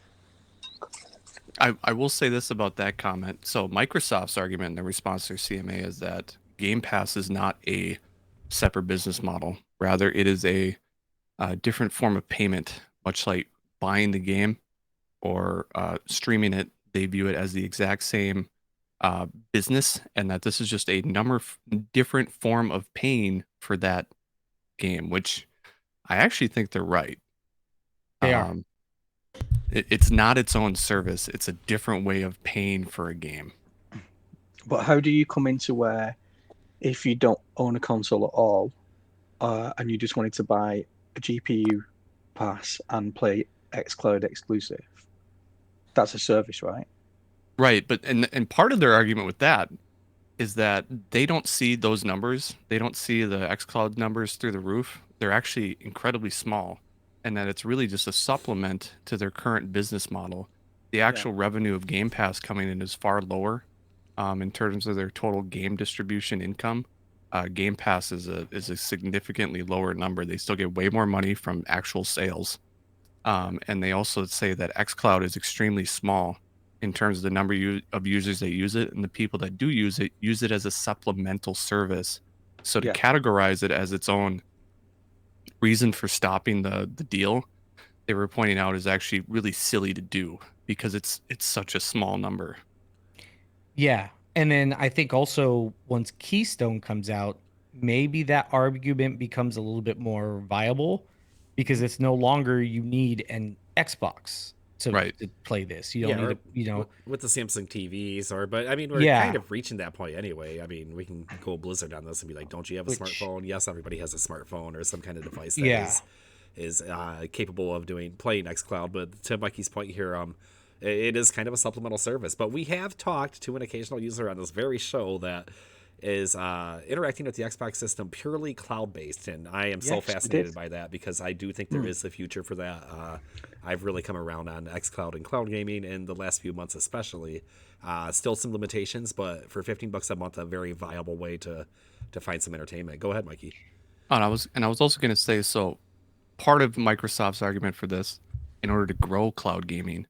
S2: I will say this about that comment. So Microsoft's argument in their response to their CMA is that Game Pass is not a separate business model. Rather, it is a different form of payment, much like buying the game or streaming it. They view it as the exact same business, and that this is just a different form of paying for that game, which I actually think they're right.
S3: They are.
S2: It's not its own service. It's a different way of paying for a game.
S4: But how do you come into where, if you don't own a console at all, and you just wanted to buy a GPU pass and play xCloud exclusive, that's a service, right?
S2: Right, but and part of their argument with that is that they don't see those numbers. They don't see the xCloud numbers through the roof. They're actually incredibly small, and that it's really just a supplement to their current business model. The actual revenue of Game Pass coming in is far lower in terms of their total game distribution income. Game Pass is a significantly lower number. They still get way more money from actual sales, and they also say that xCloud is extremely small in terms of the number of users that use it, and the people that do use it as a supplemental service. So to categorize it as its own reason for stopping the deal, they were pointing out, is actually really silly to do because it's such a small number.
S3: Yeah. And then I think also once Keystone comes out, maybe that argument becomes a little bit more viable because it's no longer you need an Xbox to play this. You don't need to,
S1: with the Samsung TVs but I mean, we're kind of reaching that point anyway. I mean, we can go Blizzard on this and be like, don't you have a smartphone? Yes, everybody has a smartphone or some kind of device that is capable of playing xCloud. But to Mikey's point here, it is kind of a supplemental service. But we have talked to an occasional user on this very show that is interacting with the Xbox system purely cloud-based, and I am so fascinated by that because I do think there is the future for that. I've really come around on xCloud and cloud gaming in the last few months especially. Still some limitations, but for $15 a month, a very viable way to find some entertainment. Go ahead, Mikey.
S2: Oh, and I was also going to say, so part of Microsoft's argument for this, in order to grow cloud gaming,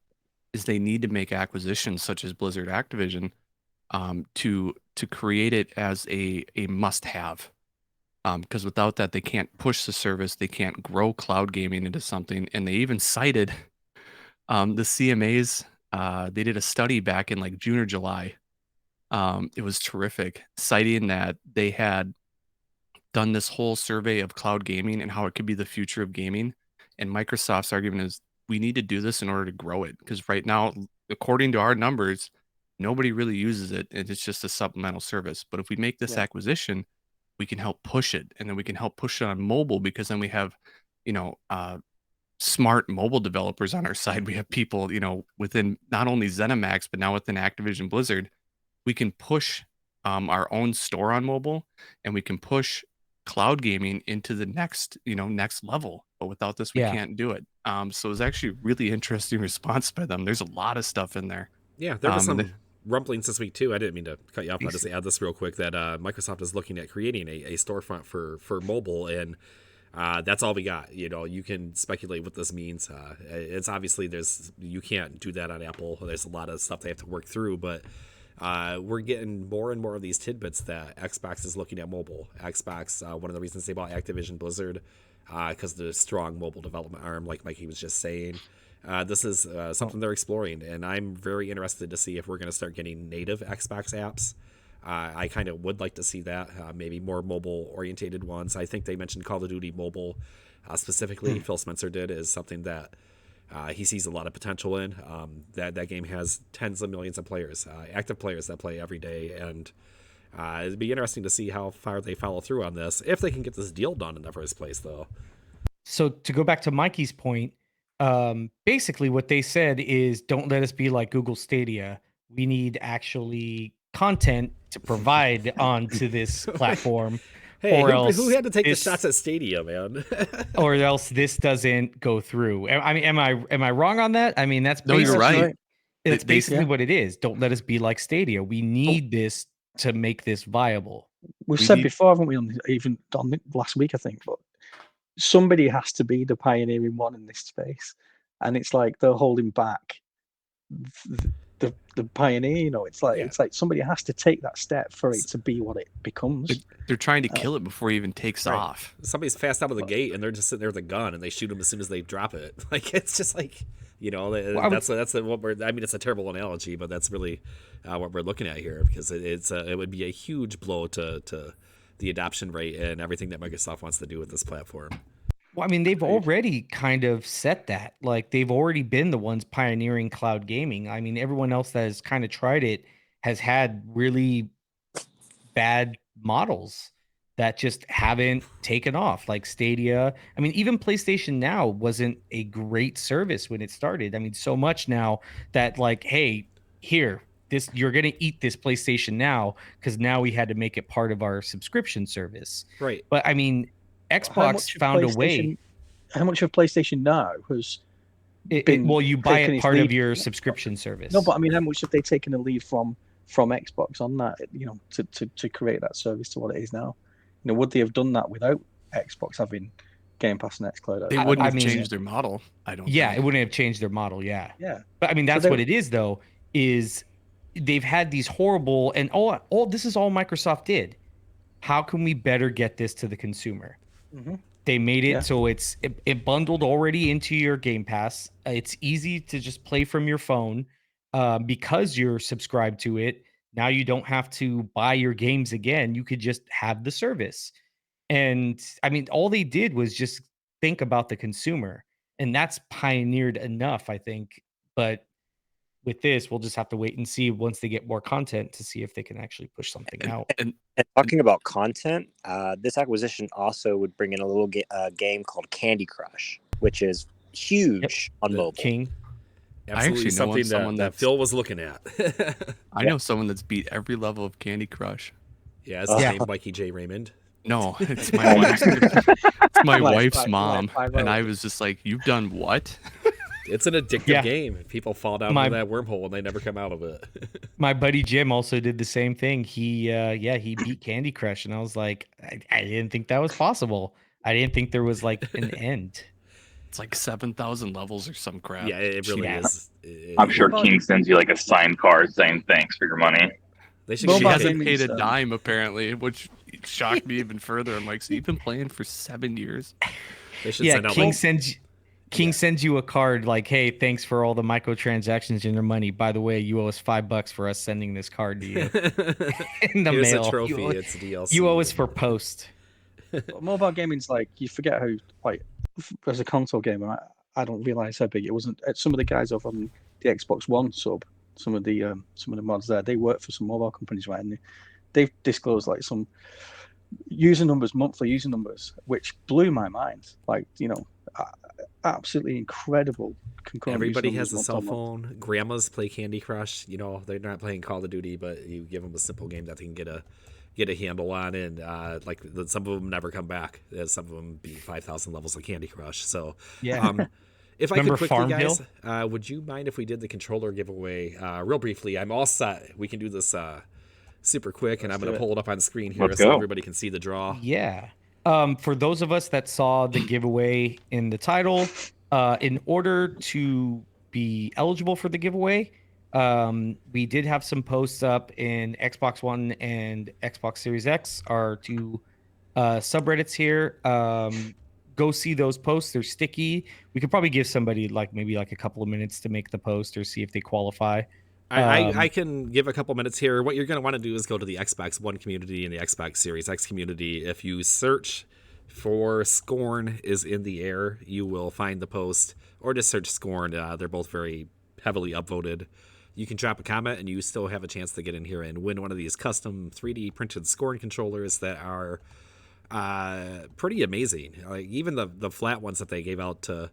S2: is they need to make acquisitions such as Blizzard Activision to create it as a must-have. Because without that, they can't push the service, they can't grow cloud gaming into something. And they even cited the CMAs. They did a study back in like June or July. It was terrific, citing that they had done this whole survey of cloud gaming and how it could be the future of gaming. And Microsoft's argument is we need to do this in order to grow it. Because right now, according to our numbers, nobody really uses it, and it's just a supplemental service. But if we make this acquisition, we can help push it, and then we can help push it on mobile, because then we have, smart mobile developers on our side. We have people, within not only ZeniMax, but now within Activision Blizzard. We can push our own store on mobile, and we can push cloud gaming into the next level. But without this, we can't do it. So it was actually a really interesting response by them. There's a lot of stuff in there.
S1: Yeah, there was some rumblings this week too. I didn't mean to cut you off. I'll just add this real quick that Microsoft is looking at creating a storefront for mobile, and that's all we got. You can speculate what this means. It's obviously you can't do that on Apple. There's a lot of stuff they have to work through, but we're getting more and more of these tidbits that Xbox is looking at mobile. Xbox, one of the reasons they bought Activision Blizzard, because of the strong mobile development arm, like Mikey was just saying. This is something they're exploring, and I'm very interested to see if we're going to start getting native Xbox apps. I kind of would like to see that, maybe more mobile-orientated ones. I think they mentioned Call of Duty Mobile specifically. Phil Spencer did, is something that he sees a lot of potential in. That game has tens of millions of players, active players that play every day, and it'd be interesting to see how far they follow through on this, if they can get this deal done in the first place, though.
S3: So to go back to Mikey's point, basically what they said is, don't let us be like Google Stadia. We need actually content to provide onto this platform.
S1: Hey,
S3: or
S1: who had to take
S3: this,
S1: the shots at Stadia, man?
S3: or else this doesn't go through. I mean, am I wrong on that? I mean, that's
S2: No, you're
S3: basically,
S2: right.
S3: It's
S2: They-
S3: basically what it is. Don't let us be like Stadia. We need this to make this viable.
S4: We've
S2: We
S4: said
S2: need-
S4: before, haven't we? Even on last week, I think. But somebody has to be the pioneering one in this space, and it's like they're holding back the pioneer. You know, it's like somebody has to take that step for it to be what it becomes.
S2: They're trying to kill it before it even takes off.
S1: Somebody's fast out of the gate, and they're just sitting there with a gun, and they shoot them as soon as they drop it. Like, it's just like, you know, that's what we're. I mean, it's a terrible analogy, but that's really what we're looking at here, because it would be a huge blow to the adoption rate and everything that Microsoft wants to do with this platform.
S3: Well, I mean, they've already kind of set that. Like, they've already been the ones pioneering cloud gaming. I mean, everyone else that has kind of tried it has had really bad models that just haven't taken off, like Stadia. I mean, even PlayStation Now wasn't a great service when it started. I mean, so much now that, like, hey, here, you're going to eat this PlayStation Now, because now we had to make it part of our subscription service.
S1: Right.
S3: But I mean, Xbox found a way.
S4: How much of PlayStation Now has
S3: well, you buy
S4: taken
S3: it
S4: its
S3: part of
S4: lead?
S3: your subscription service.
S4: No, but I mean, how much have they taken a lead from Xbox on that? You know, to create that service to what it is now. You know, would they have done that without Xbox having Game Pass and xCloud?
S2: They wouldn't have changed their model. I don't.
S3: Yeah,
S2: think.
S3: it wouldn't have changed their model. Yeah.
S4: Yeah.
S3: But I mean, that's what it is, though. Is they've had these horrible, and all this is all Microsoft did. How can we better get this to the consumer?
S4: Mm-hmm.
S3: They made it so it bundled already into your Game Pass. It's easy to just play from your phone because you're subscribed to it. Now you don't have to buy your games again. You could just have the service. And I mean, all they did was just think about the consumer, and that's pioneered enough, I think. But with this, we'll just have to wait and see once they get more content to see if they can actually push something out.
S6: And talking about content, this acquisition also would bring in a little game called Candy Crush, which is huge on mobile.
S3: King.
S1: Absolutely something that Phil was looking at.
S2: I know someone that's beat every level of Candy Crush.
S1: Yeah, it's the name Mikey J. Raymond.
S2: No, it's my wife's mom. And I was just like, you've done what?
S1: It's an addictive game. People fall down into that wormhole and they never come out of it.
S3: My buddy Jim also did the same thing. He beat Candy Crush, and I was like, I didn't think that was possible. I didn't think there was like an end.
S2: It's like 7,000 levels or some crap.
S1: Yeah, it really is.
S5: I'm sure King sends you like a signed card saying thanks for your money.
S2: She hasn't paid a dime apparently, which shocked me even further. I'm like, so you've been playing for 7 years?
S1: They should send out
S3: King sends you a card like, hey, thanks for all the microtransactions in your money. By the way, you owe us $5 for us sending this card to you in the
S1: Here's
S3: mail.
S1: a trophy. It's DLC.
S3: You owe us for post.
S4: Mobile gaming's like, you forget how, like, as a console gamer, I don't realize how big it wasn't. Some of the guys over on the Xbox One sub, some of the mods there, they work for some mobile companies, right? And they've disclosed like some monthly user numbers, which blew my mind. Like, you know, absolutely incredible.
S1: Everybody has a cell phone. Grandmas play Candy Crush. You know, they're not playing Call of Duty, but you give them a simple game that they can get a handle on, and like some of them never come back. Some of them beat 5,000 levels of Candy Crush. So
S3: yeah.
S1: If I could quickly, guys, would you mind if we did the controller giveaway real briefly? I'm all set. We can do this super quick, and I'm going to pull it up on screen here so everybody can see the draw.
S3: Yeah. For those of us that saw the giveaway in the title, in order to be eligible for the giveaway, We did have some posts up in Xbox One and Xbox Series X, our two subreddits here. Go see those posts. They're sticky. We could probably give somebody maybe a couple of minutes to make the post or see if they qualify.
S1: I can give a couple minutes here. What you're going to want to do is go to the Xbox One community and the Xbox Series X community. If you search for Scorn is in the air, you will find the post, or just search Scorn. They're both very heavily upvoted. You can drop a comment and you still have a chance to get in here and win one of these custom 3D printed Scorn controllers that are pretty amazing. Like even the flat ones that they gave out to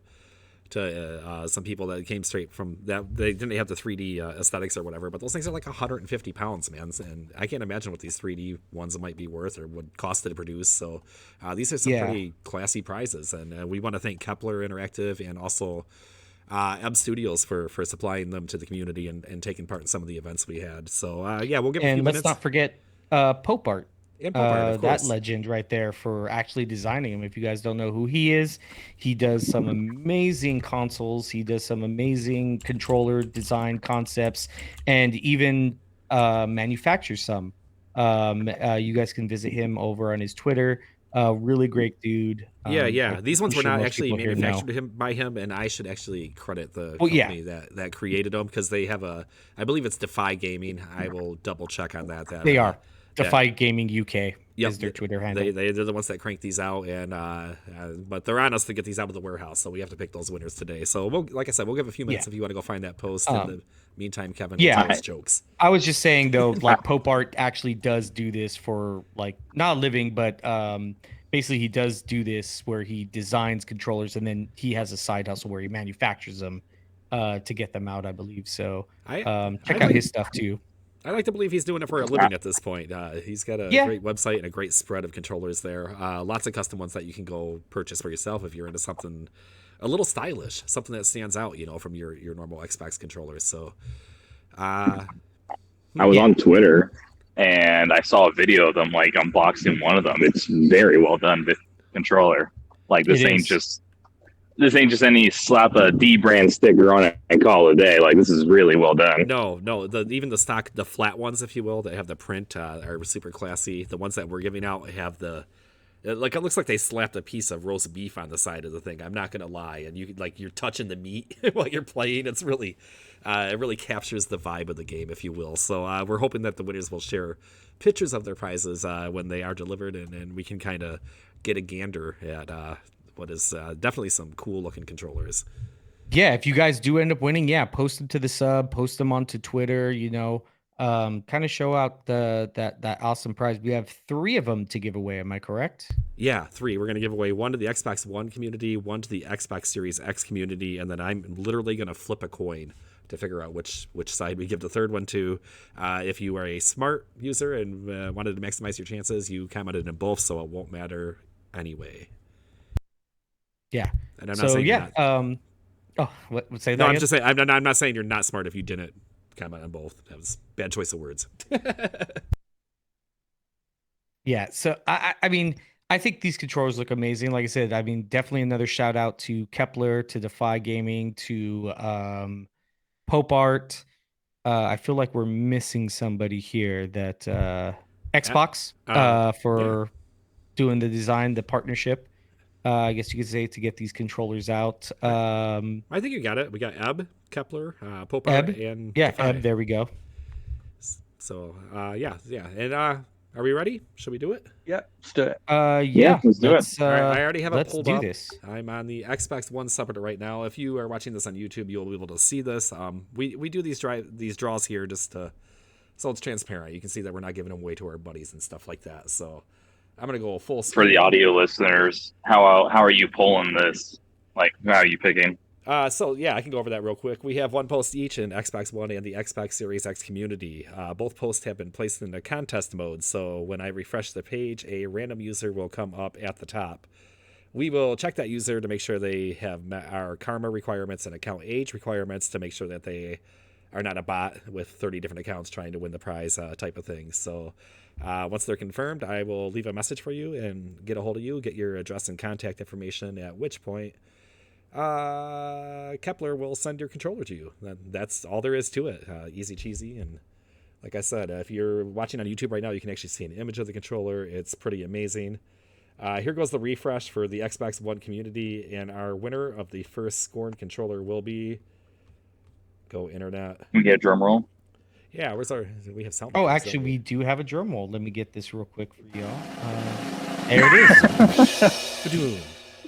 S1: some people that came straight from that, they didn't have the 3D aesthetics or whatever, but those things are like 150 pounds, man, and I can't imagine what these 3D ones might be worth or would cost to produce. So these are some pretty classy prizes, and we want to thank Kepler Interactive and also Ebb Studios for supplying them to the community and taking part in some of the events we had. So we'll give a few minutes.
S3: Let's not forget Pope Art.
S1: Of
S3: that legend right there for actually designing him. If you guys don't know who he is, he does some amazing consoles. He does some amazing controller design concepts, and even manufactures some. You guys can visit him over on his Twitter. Really great dude.
S1: These ones were not actually manufactured by him, and I should actually credit the company that created them, because they have I believe it's Defy Gaming. I will double check on that.
S3: They are. Defy Gaming UK is their Twitter handle.
S1: They're the ones that crank these out, and but they're on us to get these out of the warehouse, so we have to pick those winners today. So like I said, we'll give a few minutes if you want to go find that post. In the meantime, Kevin will tell us jokes.
S3: I was just saying though, Pope Art actually does do this for not a living, but basically he does do this where he designs controllers and then he has a side hustle where he manufactures them to get them out, I believe. So check out his stuff too.
S1: I like to believe he's doing it for a living at this point. He's got a great website and a great spread of controllers there. Lots of custom ones that you can go purchase for yourself if you're into something a little stylish, something that stands out, from your normal Xbox controllers. So,
S5: I was on Twitter and I saw a video of them unboxing one of them. It's very well done controller. This ain't just any slap a D brand sticker on it and call it a day. This is really well done.
S1: No, even the stock, the flat ones, if you will, that have the print are super classy. The ones that we're giving out have it looks like they slapped a piece of roast beef on the side of the thing. I'm not gonna lie, and you're touching the meat while you're playing. It's really, it really captures the vibe of the game, if you will. So we're hoping that the winners will share pictures of their prizes when they are delivered, and we can kind of get a gander at what is definitely some cool looking controllers.
S3: Yeah, if you guys do end up winning, post them to the sub, post them onto Twitter, kind of show out that awesome prize. We have 3 of them to give away, am I correct?
S1: Yeah, 3. We're going to give away 1 to the Xbox One community, 1 to the Xbox Series X community, and then I'm literally going to flip a coin to figure out which side we give the third one to. If you are a smart user and wanted to maximize your chances, you commented in both, so it won't matter anyway.
S3: Yeah.
S1: And I'm not saying
S3: say that?
S1: No, I'm just saying I'm not saying you're not smart if you didn't comment on both. That was a bad choice of words.
S3: Yeah. So I mean, I think these controllers look amazing. Like I said, I mean, definitely another shout out to Kepler, to Defy Gaming, to Pope Art. I feel like we're missing somebody here that Xbox for doing the design, the partnership. I guess you could say, to get these controllers out.
S1: I think you got it. We got Ebb, Kepler, Pope Art, and Defy.
S3: Ebb. There we go.
S1: So and are we ready? Should we do it?
S4: Yeah, let's do it.
S5: Let's do it.
S1: All right, I already have it pulled up.
S3: This.
S1: I'm on the Xbox One subreddit right now. If you are watching this on YouTube, you'll be able to see this. We do these draws here just so it's transparent. You can see that we're not giving them away to our buddies and stuff like that. So I'm gonna go full screen.
S5: For the audio listeners, how are you pulling this? How are you picking?
S1: I can go over that real quick. We have 1 post each in Xbox One and the Xbox Series X community. Both posts have been placed in the contest mode, so when I refresh the page, a random user will come up at the top. We will check that user to make sure they have met our karma requirements and account age requirements to make sure that they are not a bot with 30 different accounts trying to win the prize type of thing. So once they're confirmed, I will leave a message for you and get a hold of you, get your address and contact information, at which point Kepler will send your controller to you. That's all there is to it. Easy cheesy. And like I said, if you're watching on YouTube right now, you can actually see an image of the controller. It's pretty amazing. Here goes the refresh for the Xbox One community, and our winner of the first Scorn controller will be... Go internet.
S5: We get a drum roll.
S1: Yeah, we have sound.
S3: Oh,
S1: effects,
S3: actually,
S1: don't
S3: we do have a drum roll. Let me get this real quick for y'all. There it is.
S1: Ba-doom.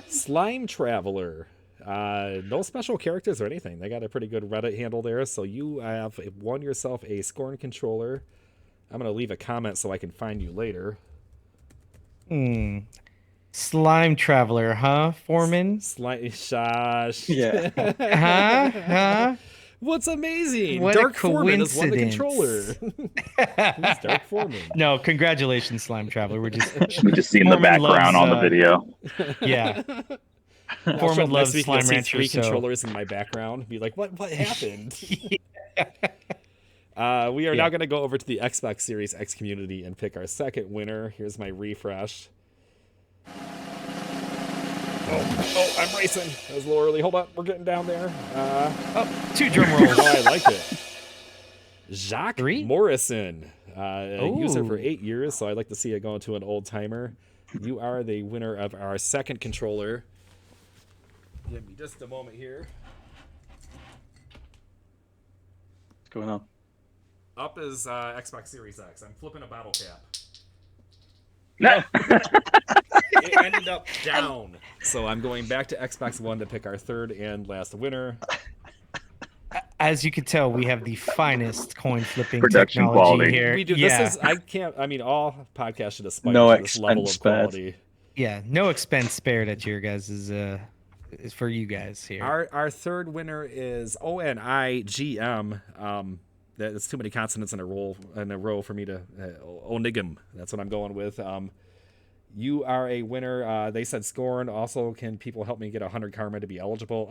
S1: Slime Traveler. No special characters or anything. They got a pretty good Reddit handle there. So you have won yourself a Scorn controller. I'm going to leave a comment so I can find you later.
S3: Slime Traveler, huh, Foreman?
S1: Shush.
S4: Yeah.
S3: Huh?
S1: What's amazing?
S3: What
S1: Dark
S3: a
S1: Foreman has won the controller.
S3: coincidence.
S1: Who's Dark Foreman?
S3: No, congratulations, Slime Traveler. We're just
S5: We just seen the
S3: Foreman
S5: background
S3: loves,
S5: on the video.
S3: yeah.
S1: I'll show
S3: Foreman
S1: up
S3: loves
S1: next week,
S3: Slime
S1: you'll see
S3: Rancher.
S1: 3
S3: So
S1: controllers in my background. Be like, what happened? We are now going to go over to the Xbox Series X community and pick our second winner. Here's my refresh. Oh, I'm racing. That was a little early. Hold up, we're getting down there.
S3: 2 drum rolls.
S1: Oh, I like it. Jacques
S3: 3?
S1: Morrison, a user for
S3: Ooh.
S1: 8 years, so I'd like to see it go into an old timer. You are the winner of our second controller. Give me just a moment here.
S4: What's going on?
S1: Up is Xbox Series X. I'm flipping a bottle cap. It ended up down. So I'm going back to Xbox One to pick our third and last winner.
S3: As you can tell, we have the finest coin flipping
S5: Production
S3: technology
S5: quality.
S3: here.
S1: We do.
S3: Yeah.
S1: This is. I can't. I mean, all podcasts should aspire
S4: No
S1: to this level of
S4: expense spared.
S1: quality.
S3: Yeah, no expense spared at your guys' is for you guys here.
S1: Our third winner is ONIGM. That's too many consonants in a row for me to Onigam. That's what I'm going with. You are a winner. They said Scorn. Also, can people help me get 100 karma to be eligible?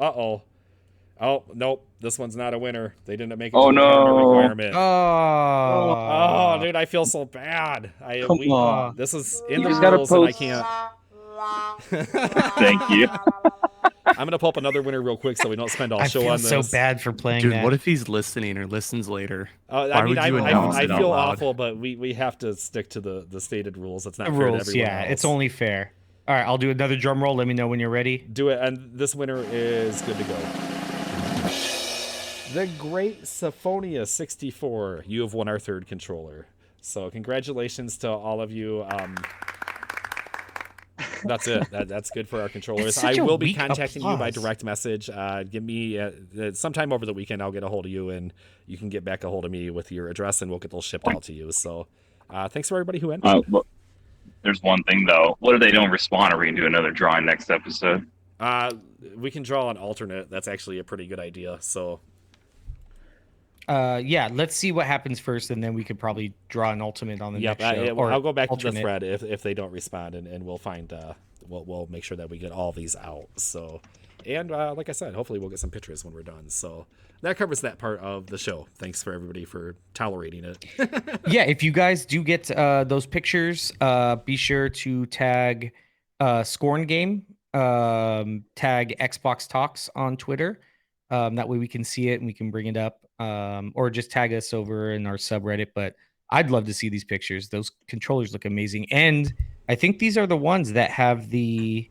S1: Oh, nope. This one's not a winner. They didn't make it
S5: Oh,
S1: to the karma
S5: no.
S1: requirement.
S3: Oh,
S1: Oh, dude, I feel so bad.
S4: Come on.
S1: This is in
S4: You
S1: the
S4: just gotta
S1: rules, and I
S4: post-
S1: can't.
S5: Thank you.
S1: I'm gonna pull up another winner real quick so we don't spend all
S3: I
S1: show
S3: feel
S1: on
S3: so
S1: this.
S3: bad for playing
S2: Dude,
S3: that.
S2: what if he's listening or listens later?
S1: I
S2: Why
S1: mean,
S2: would you announce
S1: I
S2: it out
S1: feel
S2: loud?
S1: awful, but we have to stick to the stated rules. It's not
S3: The
S1: fair to
S3: rules?
S1: everyone
S3: Yeah,
S1: else.
S3: it's only fair. All right, I'll do another drum roll. Let me know when you're ready.
S1: Do it, and this winner is good to go. The Great Symphonia 64. You have won our third controller. So congratulations to all of you. That's it. That's good for our controllers.
S3: It's such
S1: I
S3: a
S1: will be
S3: weak
S1: contacting you by
S3: applause.
S1: direct message. Give me sometime over the weekend. I'll get a hold of you, and you can get back a hold of me with your address, and we'll get those shipped out to you. So thanks for everybody who entered.
S5: Well, there's one thing though. What if they don't respond? Are we gonna do another drawing next episode?
S1: We can draw an alternate. That's actually a pretty good idea. So
S3: Yeah, let's see what happens first, and then we could probably draw an ultimate on the
S1: yep,
S3: next show. or
S1: I'll go back to
S3: alternate.
S1: the thread if they don't respond, and we'll find we'll make sure that we get all these out. So, and like I said, hopefully we'll get some pictures when we're done. So that covers that part of the show. Thanks for everybody for tolerating it.
S3: Yeah, if you guys do get those pictures, be sure to tag Scorn Game, tag Xbox Talks on Twitter. That way we can see it and we can bring it up, or just tag us over in our subreddit. But I'd love to see these pictures. Those controllers look amazing, and I think these are the ones that have the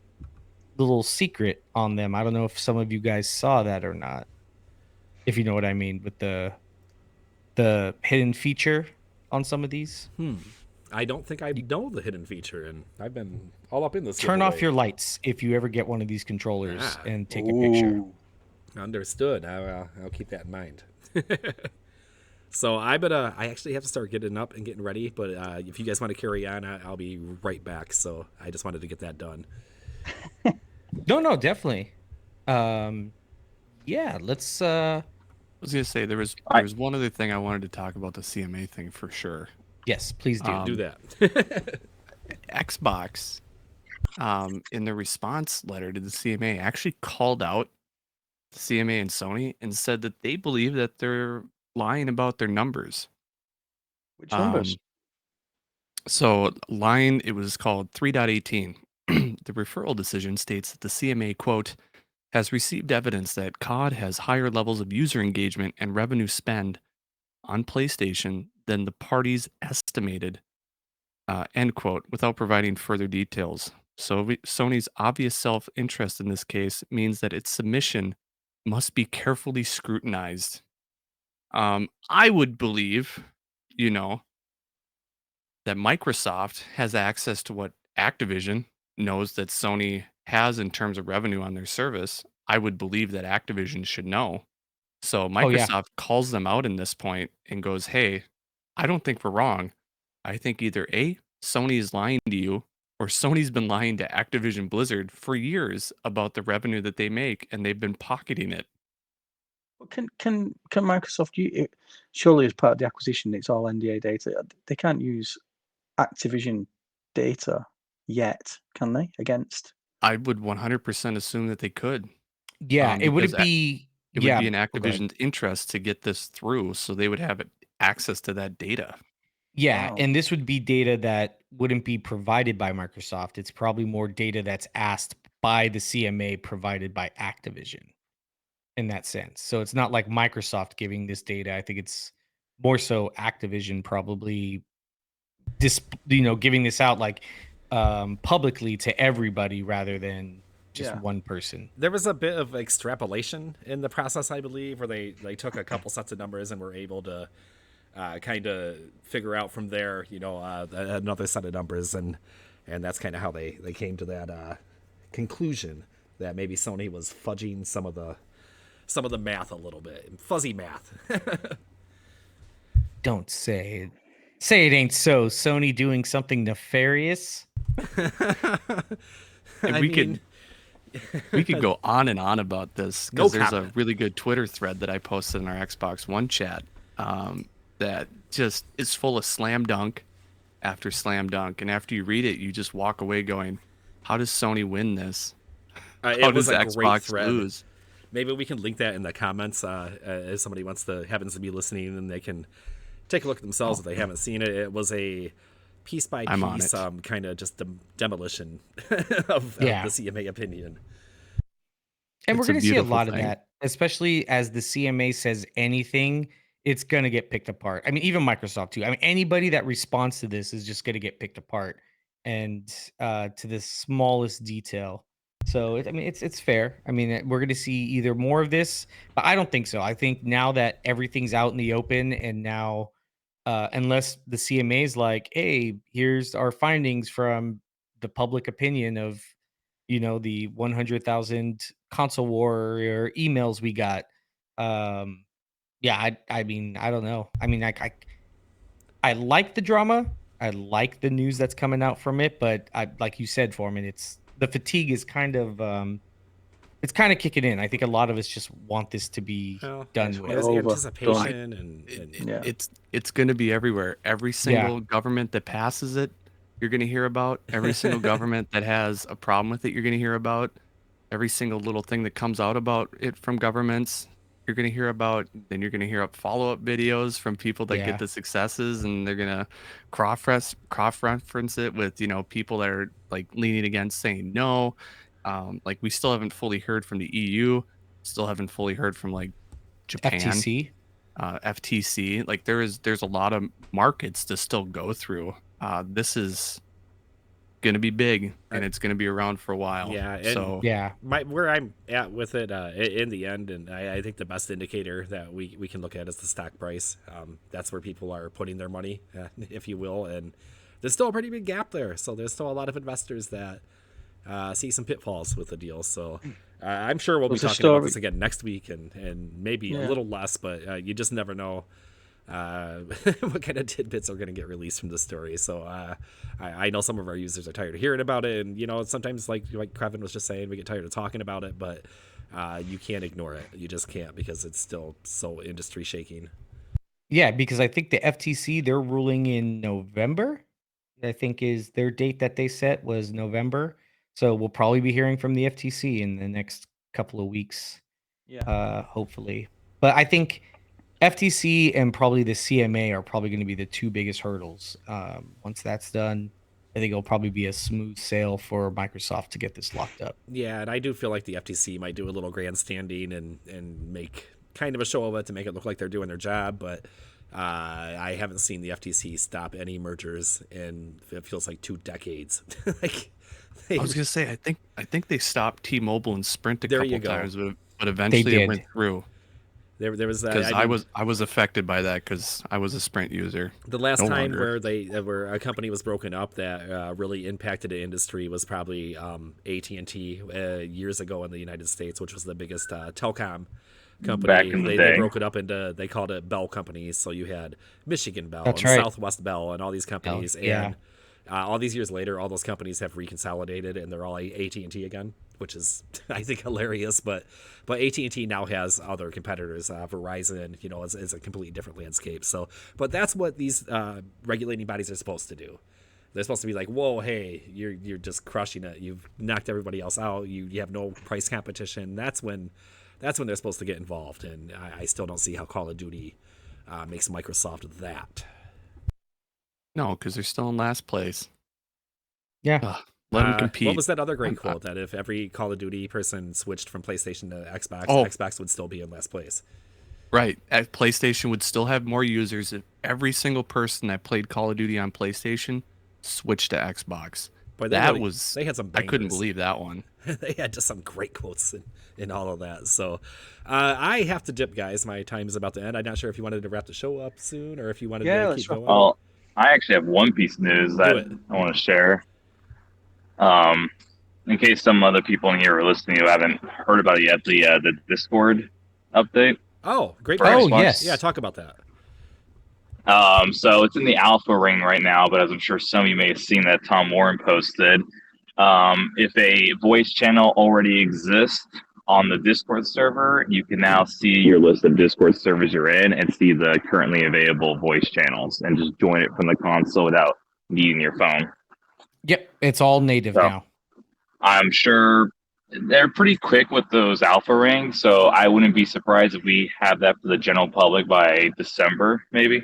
S3: little secret on them. I don't know if some of you guys saw that or not. If you know what I mean, with the hidden feature on some of these.
S1: I don't think I know the hidden feature, and I've been all up in this.
S3: Turn off
S1: giveaway.
S3: your lights if you ever get one of these controllers
S1: Ah.
S3: and take a picture.
S4: Ooh.
S1: Understood. I'll keep that in mind. So I actually have to start getting up and getting ready. But if you guys want to carry on, I'll be right back. So I just wanted to get that done.
S3: No, definitely. Yeah, let's.
S2: I was gonna say there was one other thing I wanted to talk about the CMA thing for sure.
S3: Yes, please do.
S1: Do that.
S2: Xbox, in their response letter to the CMA, actually called out the CMA and Sony and said that they believe that they're lying about their numbers.
S4: Which numbers?
S2: So it was called 3.18. The referral decision states that the CMA, quote, has received evidence that COD has higher levels of user engagement and revenue spend on PlayStation than the parties estimated, end quote, without providing further details. So Sony's obvious self-interest in this case means that its submission must be carefully scrutinized. I would believe, you know, that Microsoft has access to what Activision knows that Sony has in terms of revenue on their service. I would believe that Activision should know. So
S3: Oh yeah.
S2: Microsoft calls them out in this point and goes, "Hey, I don't think we're wrong. I think either A, Sony is lying to you, or Sony's been lying to Activision Blizzard for years about the revenue that they make, and they've been pocketing it."
S4: But can Microsoft surely as part of the acquisition it's all NDA data. They can't use Activision data yet, can they? Against
S2: I would 100% assume that they could,
S3: Yeah, it
S2: because
S3: wouldn't be.
S2: it would
S3: Yeah.
S2: be in
S3: oh, go ahead.
S2: Activision's interest to get this through, so they would have access to that data.
S3: Yeah,
S4: Wow.
S3: and this would be data that wouldn't be provided by Microsoft. It's probably more data that's asked by the CMA provided by Activision in that sense. So it's not like Microsoft giving this data. I think it's more so Activision probably giving this out like publicly to everybody rather than just
S4: Yeah.
S3: one person.
S1: There was a bit of extrapolation in the process, I believe, where they took a couple sets of numbers and were able to kind of figure out from there, another set of numbers, and that's kind of how they came to that conclusion that maybe Sony was fudging some of the math a little bit, fuzzy math.
S3: Don't say it. Say it ain't so. Sony doing something nefarious.
S2: And we could go on and on about this
S1: No
S2: because there's a
S1: comment.
S2: really good Twitter thread that I posted in our Xbox One chat that just is full of slam dunk after slam dunk, and after you read it, you just walk away going, "How does Sony win this? How
S1: It was
S2: does
S1: a great
S2: Xbox
S1: thread.
S2: lose?"
S1: Maybe we can link that in the comments if somebody happens to be listening, and they can take a look at themselves if they haven't seen it. It was a piece by
S2: I'm on
S1: piece,
S2: it.
S1: kind of just demolition of
S3: Yeah.
S1: the CMA opinion.
S3: And we're
S2: It's a
S3: going to see a
S2: beautiful
S3: lot of
S2: thing.
S3: that, especially as the CMA says anything, it's going to get picked apart. I mean, even Microsoft too. I mean, anybody that responds to this is just going to get picked apart and to the smallest detail. So, it's fair. I mean, we're going to see either more of this, but I don't think so. I think now that everything's out in the open and now, unless the CMA is like, hey, here's our findings from the public opinion of the 100,000 console warrior emails we got. Yeah, I mean, I don't know. I mean, I like the drama. I like the news that's coming out from it, but like you said, Foreman, it's the fatigue is kind of it's kind of kicking in. I think a lot of us just want this to be
S1: Well,
S3: done
S4: it's
S3: with.
S1: There's
S4: over.
S1: anticipation
S4: Yeah.
S2: It's going to be everywhere. Every single government that passes it, you're going to hear about. Every single government that has a problem with it, you're going to hear about. Every single little thing that comes out about it from governments, you're going to hear about. Then you're going to hear up follow-up videos from people that
S3: Yeah.
S2: get the successes, and they're going to cross-reference it with people that are like leaning against saying no. Like we still haven't fully heard from the EU, still haven't fully heard from like Japan,
S3: FTC.
S2: FTC. Like there's a lot of markets to still go through. This is going to be big, and it's going to be around for a while.
S1: Yeah, and
S2: So
S3: Yeah.
S1: where I'm at with it in the end, and I think the best indicator that we can look at is the stock price. That's where people are putting their money, if you will, and there's still a pretty big gap there. So there's still a lot of investors that see some pitfalls with the deal. So I'm sure we'll be
S4: There's a
S1: talking about
S4: story-
S1: this again next week, and maybe a
S4: Yeah.
S1: little less, but you just never know what kind of tidbits are going to get released from the story. So I know some of our users are tired of hearing about it, and sometimes like Kevin was just saying, we get tired of talking about it, but you can't ignore it. You just can't, because it's still so industry shaking.
S3: Yeah, because I think the FTC, they're ruling in November. I think is their date that they set was November. So we'll probably be hearing from the FTC in the next couple of weeks,
S4: Yeah.
S3: hopefully. But I think FTC and probably the CMA are probably going to be the two biggest hurdles. Once that's done, I think it'll probably be a smooth sail for Microsoft to get this locked up.
S1: Yeah, and I do feel like the FTC might do a little grandstanding and make kind of a show of it to make it look like they're doing their job, but I haven't seen the FTC stop any mergers in, it feels like, 2 decades. Like,
S2: I was gonna say, I think they stopped T-Mobile and Sprint a
S1: There
S2: couple
S1: you go.
S2: times, but eventually it
S3: did.
S2: went through.
S1: there was
S2: Because I was affected by that because I was a Sprint user.
S1: the last
S2: no
S1: time
S2: longer.
S1: where a company was broken up that really impacted the industry was probably AT&T years ago in the United States, which was the biggest telecom company.
S5: Back in the
S1: they
S5: day.
S1: broke it up into, they called it Bell companies. So you had Michigan Bell
S3: That's
S1: and
S3: right.
S1: Southwest Bell and all these companies.
S3: yeah.
S1: And all these years later, all those companies have reconsolidated and they're all AT&T again, which is, I think, hilarious. But AT&T now has other competitors. Verizon, is a completely different landscape. So, but that's what these regulating bodies are supposed to do. They're supposed to be like, whoa, hey, you're just crushing it. You've knocked everybody else out. You have no price competition. That's when they're supposed to get involved. And I still don't see how Call of Duty makes Microsoft that.
S2: No, because they're still in last place.
S3: Yeah.
S2: Let them compete.
S1: What was that other great quote that if every Call of Duty person switched from PlayStation to Xbox,
S2: Oh.
S1: Xbox would still be in last place?
S2: Right. PlayStation would still have more users if every single person that played Call of Duty on PlayStation switched to Xbox.
S1: Boy,
S2: That
S1: really-
S2: was
S1: they had some
S2: I couldn't
S1: bangers.
S2: believe that one.
S1: They had just some great quotes in all of that. So I have to dip, guys. My time is about to end. I'm not sure if you wanted to wrap the show up soon or if you wanted
S4: Yeah,
S1: to
S4: let's
S1: keep
S4: wrap
S1: going.
S5: Well, I actually have one piece of news that
S1: it.
S5: I want to share. In case some other people in here are listening who haven't heard about it yet, the Discord update.
S1: Oh, great.
S5: For
S1: point.
S5: Xbox?
S3: yes.
S1: Yeah, talk about that.
S5: So it's in the alpha ring right now, but as I'm sure some of you may have seen that Tom Warren posted, if a voice channel already exists on the Discord server, you can now see your list of Discord servers you're in and see the currently available voice channels and just join it from the console without needing your phone.
S3: Yep. It's all native
S5: So-
S3: now.
S5: I'm sure they're pretty quick with those alpha rings, so I wouldn't be surprised if we have that for the general public by December, maybe.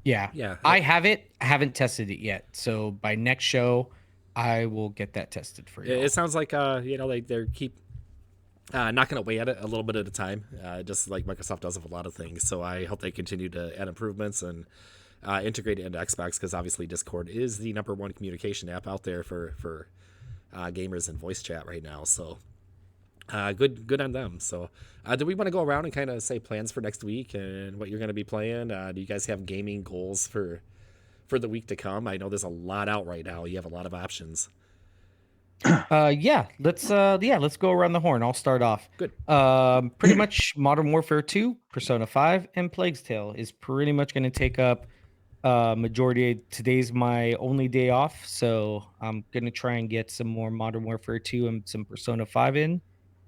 S3: Yeah.
S1: Yeah.
S3: I have it. I haven't tested it yet. So by next show, I will get that tested for you.
S1: It sounds like they keep knocking away at it a little bit at a time, just like Microsoft does with a lot of things. So I hope they continue to add improvements and integrate it into Xbox, because obviously Discord is the #1 communication app out there for gamers and voice chat right now. So good on them. So do we want to go around and kind of say plans for next week and what you're going to be playing? Do you guys have gaming goals for the week to come? I know there's a lot out right now. You have a lot of options.
S3: Let's go around the horn. I'll start off.
S1: Good.
S3: Pretty much Modern Warfare 2, Persona 5, and Plague's Tale is pretty much going to take up majority of today's my only day off, so I'm going to try and get some more Modern Warfare 2 and some Persona 5 in,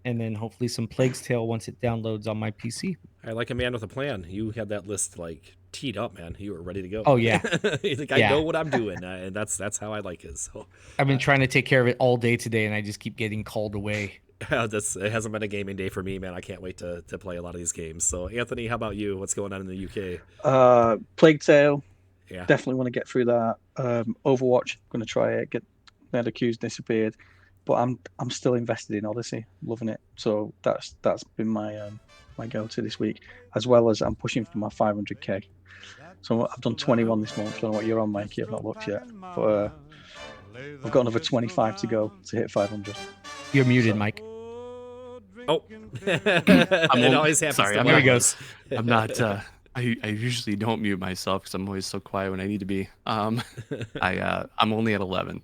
S3: and then hopefully some Plague's Tale once it downloads on my PC.
S1: I like a man with a plan. You had that list like teed up, man. You were ready to go.
S3: Oh, yeah.
S1: You think I
S3: Yeah.
S1: know what I'm doing, and that's how I like it. So
S3: I've been trying to take care of it all day today, and I just keep getting called away.
S1: it hasn't been a gaming day for me, man. I can't wait to play a lot of these games. So Anthony, how about you? What's going on in the UK?
S4: Plague Tale.
S1: Yeah.
S4: Definitely want to get through that. Overwatch, going to try it. Get Ned Accused disappeared, but I'm still invested in Odyssey, loving it. So that's been my my go-to this week, as well as I'm pushing for my 500k. So I've done 21 this month. I don't know what you're on, Mikey. I've not looked yet, but I've got another 25 to go to hit 500.
S3: You're muted, Mike.
S1: Oh, it always happens.
S2: Sorry,
S1: to
S2: I'm
S1: me.
S3: There he goes.
S2: I'm not. I usually don't mute myself because I'm always so quiet when I need to be. I'm only at 11.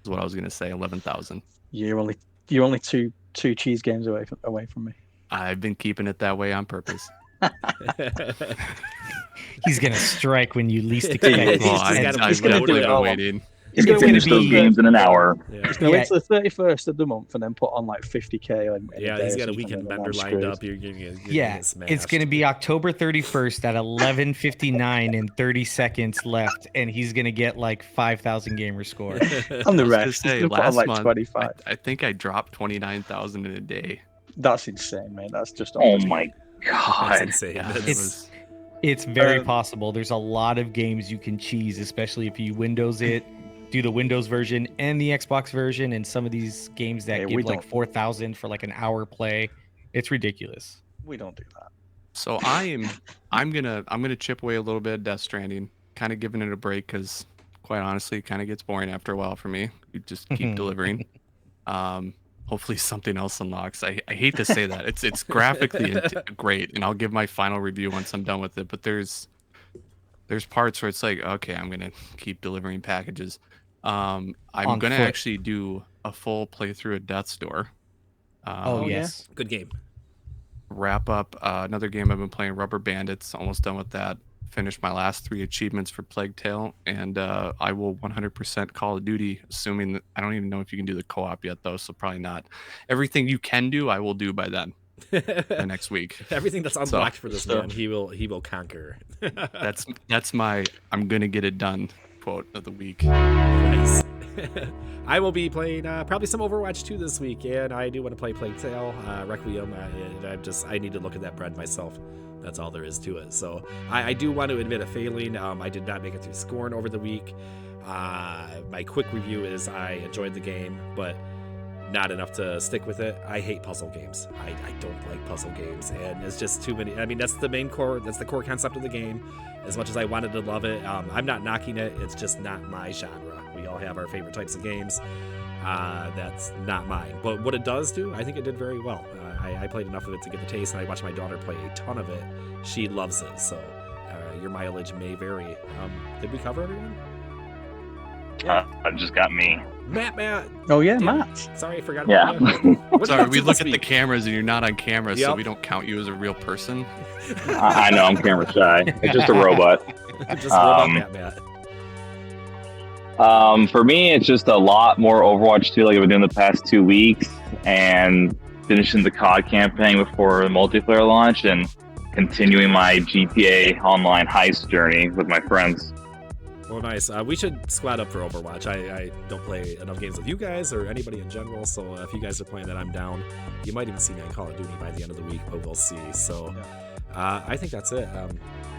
S2: Is what I was gonna say. 11,000.
S4: You're only two cheese games away from me.
S2: I've been keeping it that way on purpose.
S3: He's going to strike when you least
S1: He's
S3: expect
S1: just
S3: it.
S1: gotta-
S2: I've
S1: he's gonna
S2: literally
S4: do it
S2: been
S4: all.
S2: waiting.
S4: He's going to
S3: gonna
S5: Finish those
S3: be-
S5: games in an hour.
S1: Yeah.
S4: He's going to
S3: Yeah.
S4: wait till the 31st of the month and then put on like 50k.
S1: Yeah, he's got a weekend bender lined up. You're gonna
S3: Yeah,
S1: get smashed.
S3: it's going to be October 31st at 11:59 and 30 seconds left, and he's going to get like 5,000 gamer score.
S4: And
S2: I
S4: the
S2: was gonna
S4: rest. He's
S2: say,
S4: going to put on
S2: last
S4: like
S2: month,
S4: 25.
S2: I think I dropped 29,000 in a day.
S4: That's insane, man. That's just
S5: Oh my
S1: That's
S5: god.
S1: insane.
S2: Yeah,
S1: That's-
S2: it was.
S3: It's very
S4: Um,
S3: possible. There's a lot of games you can cheese, especially if you Windows it do the Windows version and the Xbox version, and some of these games that
S4: Yeah, we
S3: give like
S4: don't.
S3: 4,000 for like an hour play. It's ridiculous.
S4: We don't do that.
S2: So I'm gonna chip away a little bit at Death Stranding, kind of giving it a break because, quite honestly, it kind of gets boring after a while for me. You just keep delivering. Hopefully something else unlocks. I hate to say that. It's graphically great, and I'll give my final review once I'm done with it. But there's parts where it's like, okay, I'm gonna keep delivering packages. I'm
S3: On
S2: gonna
S3: foot.
S2: actually do a full playthrough of Death's Door.
S3: Oh,
S4: yeah.
S3: yes.
S1: Good game.
S2: Wrap up another game I've been playing, Rubber Bandits. Almost done with that. Finished my last 3 achievements for Plague Tale, and I will 100% Call of Duty, assuming that I don't even know if you can do the co-op yet, though, so probably not. Everything you can do, I will do by then, by next week.
S1: Everything that's
S2: So,
S1: unlocked for this
S4: so-
S1: man, he will conquer.
S2: That's my I'm gonna get it done quote of the week.
S1: Nice. I will be playing probably some Overwatch 2 this week, and I do want to play Plague Tale, Requiem, and I need to look at that bread myself. That's all there is to it. So I do want to admit a failing. I did not make it through Scorn over the week. My quick review is I enjoyed the game, but not enough to stick with it. I hate puzzle games. I don't like puzzle games, and it's just too many. I mean, that's the core concept of the game. As much as I wanted to love it, I'm not knocking it. It's just not my genre. We all have our favorite types of games. That's not mine. But what it does do, I think it did very well. I played enough of it to get the taste, and I watched my daughter play a ton of it. She loves it, so your mileage may vary. Did we cover everyone?
S5: It just got me.
S1: Matt.
S4: Oh yeah,
S1: Damn.
S4: Matt.
S1: Sorry, I forgot
S5: Yeah.
S1: about you. What are you
S2: Sorry,
S1: up
S2: we
S1: to
S2: look
S1: this
S2: at the
S1: week?
S2: cameras and you're not on camera, so
S1: Yep.
S2: we don't count you as a real person.
S5: I know I'm camera shy. It's just a robot.
S1: Just robot Matt.
S5: For me, it's just a lot more Overwatch 2 like I've been doing the past 2 weeks, and finishing the COD campaign before the multiplayer launch, and continuing my GTA Online heist journey with my friends.
S1: Well, nice. We should squad up for Overwatch. I don't play enough games with you guys or anybody in general, so if you guys are playing that, I'm down. You might even see me on Call of Duty by the end of the week, but we'll see. So I think that's it.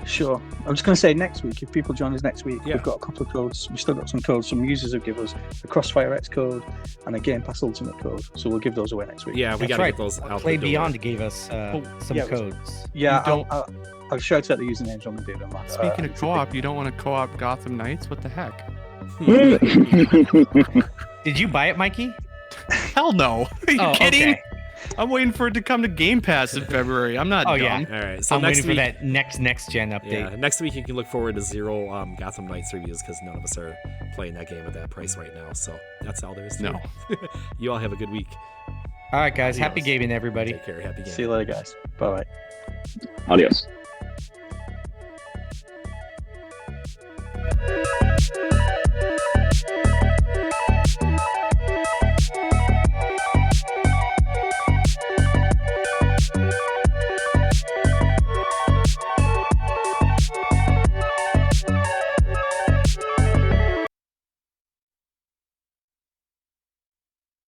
S4: Sure. I was going to say next week, if people join us next week,
S1: Yeah.
S4: we've got a couple of codes. We've still got some codes. Some users have given us a Crossfire X code and a Game Pass Ultimate code. So we'll give those away next week.
S1: Yeah, we
S3: That's
S1: got to
S3: right.
S1: get those out
S3: Play
S1: the door.
S3: Beyond gave us some
S4: yeah,
S3: codes.
S4: Yeah,
S2: You don't-
S4: I'll shout out the usernames when we do them.
S2: Speaking of co-op, you don't want to co-op Gotham Knights? What the heck?
S3: Did you buy it, Mikey?
S2: Hell no. Are you
S3: Oh,
S2: kidding?
S3: okay.
S2: I'm waiting for it to come to Game Pass in February. I'm not
S3: Oh,
S2: dumb.
S3: yeah.
S1: All right, so
S3: I'm
S1: next
S3: waiting
S1: week,
S3: for that next gen update.
S1: yeah, next week you can look forward to 0 Gotham Knights reviews because none of us are playing that game at that price right now. So that's all there is to
S2: No.
S1: it. You all have a good week.
S3: All right, guys. Happy
S1: Adios.
S3: gaming, everybody.
S1: Take care. Happy gaming.
S4: See you later, guys. Bye bye.
S5: Adios.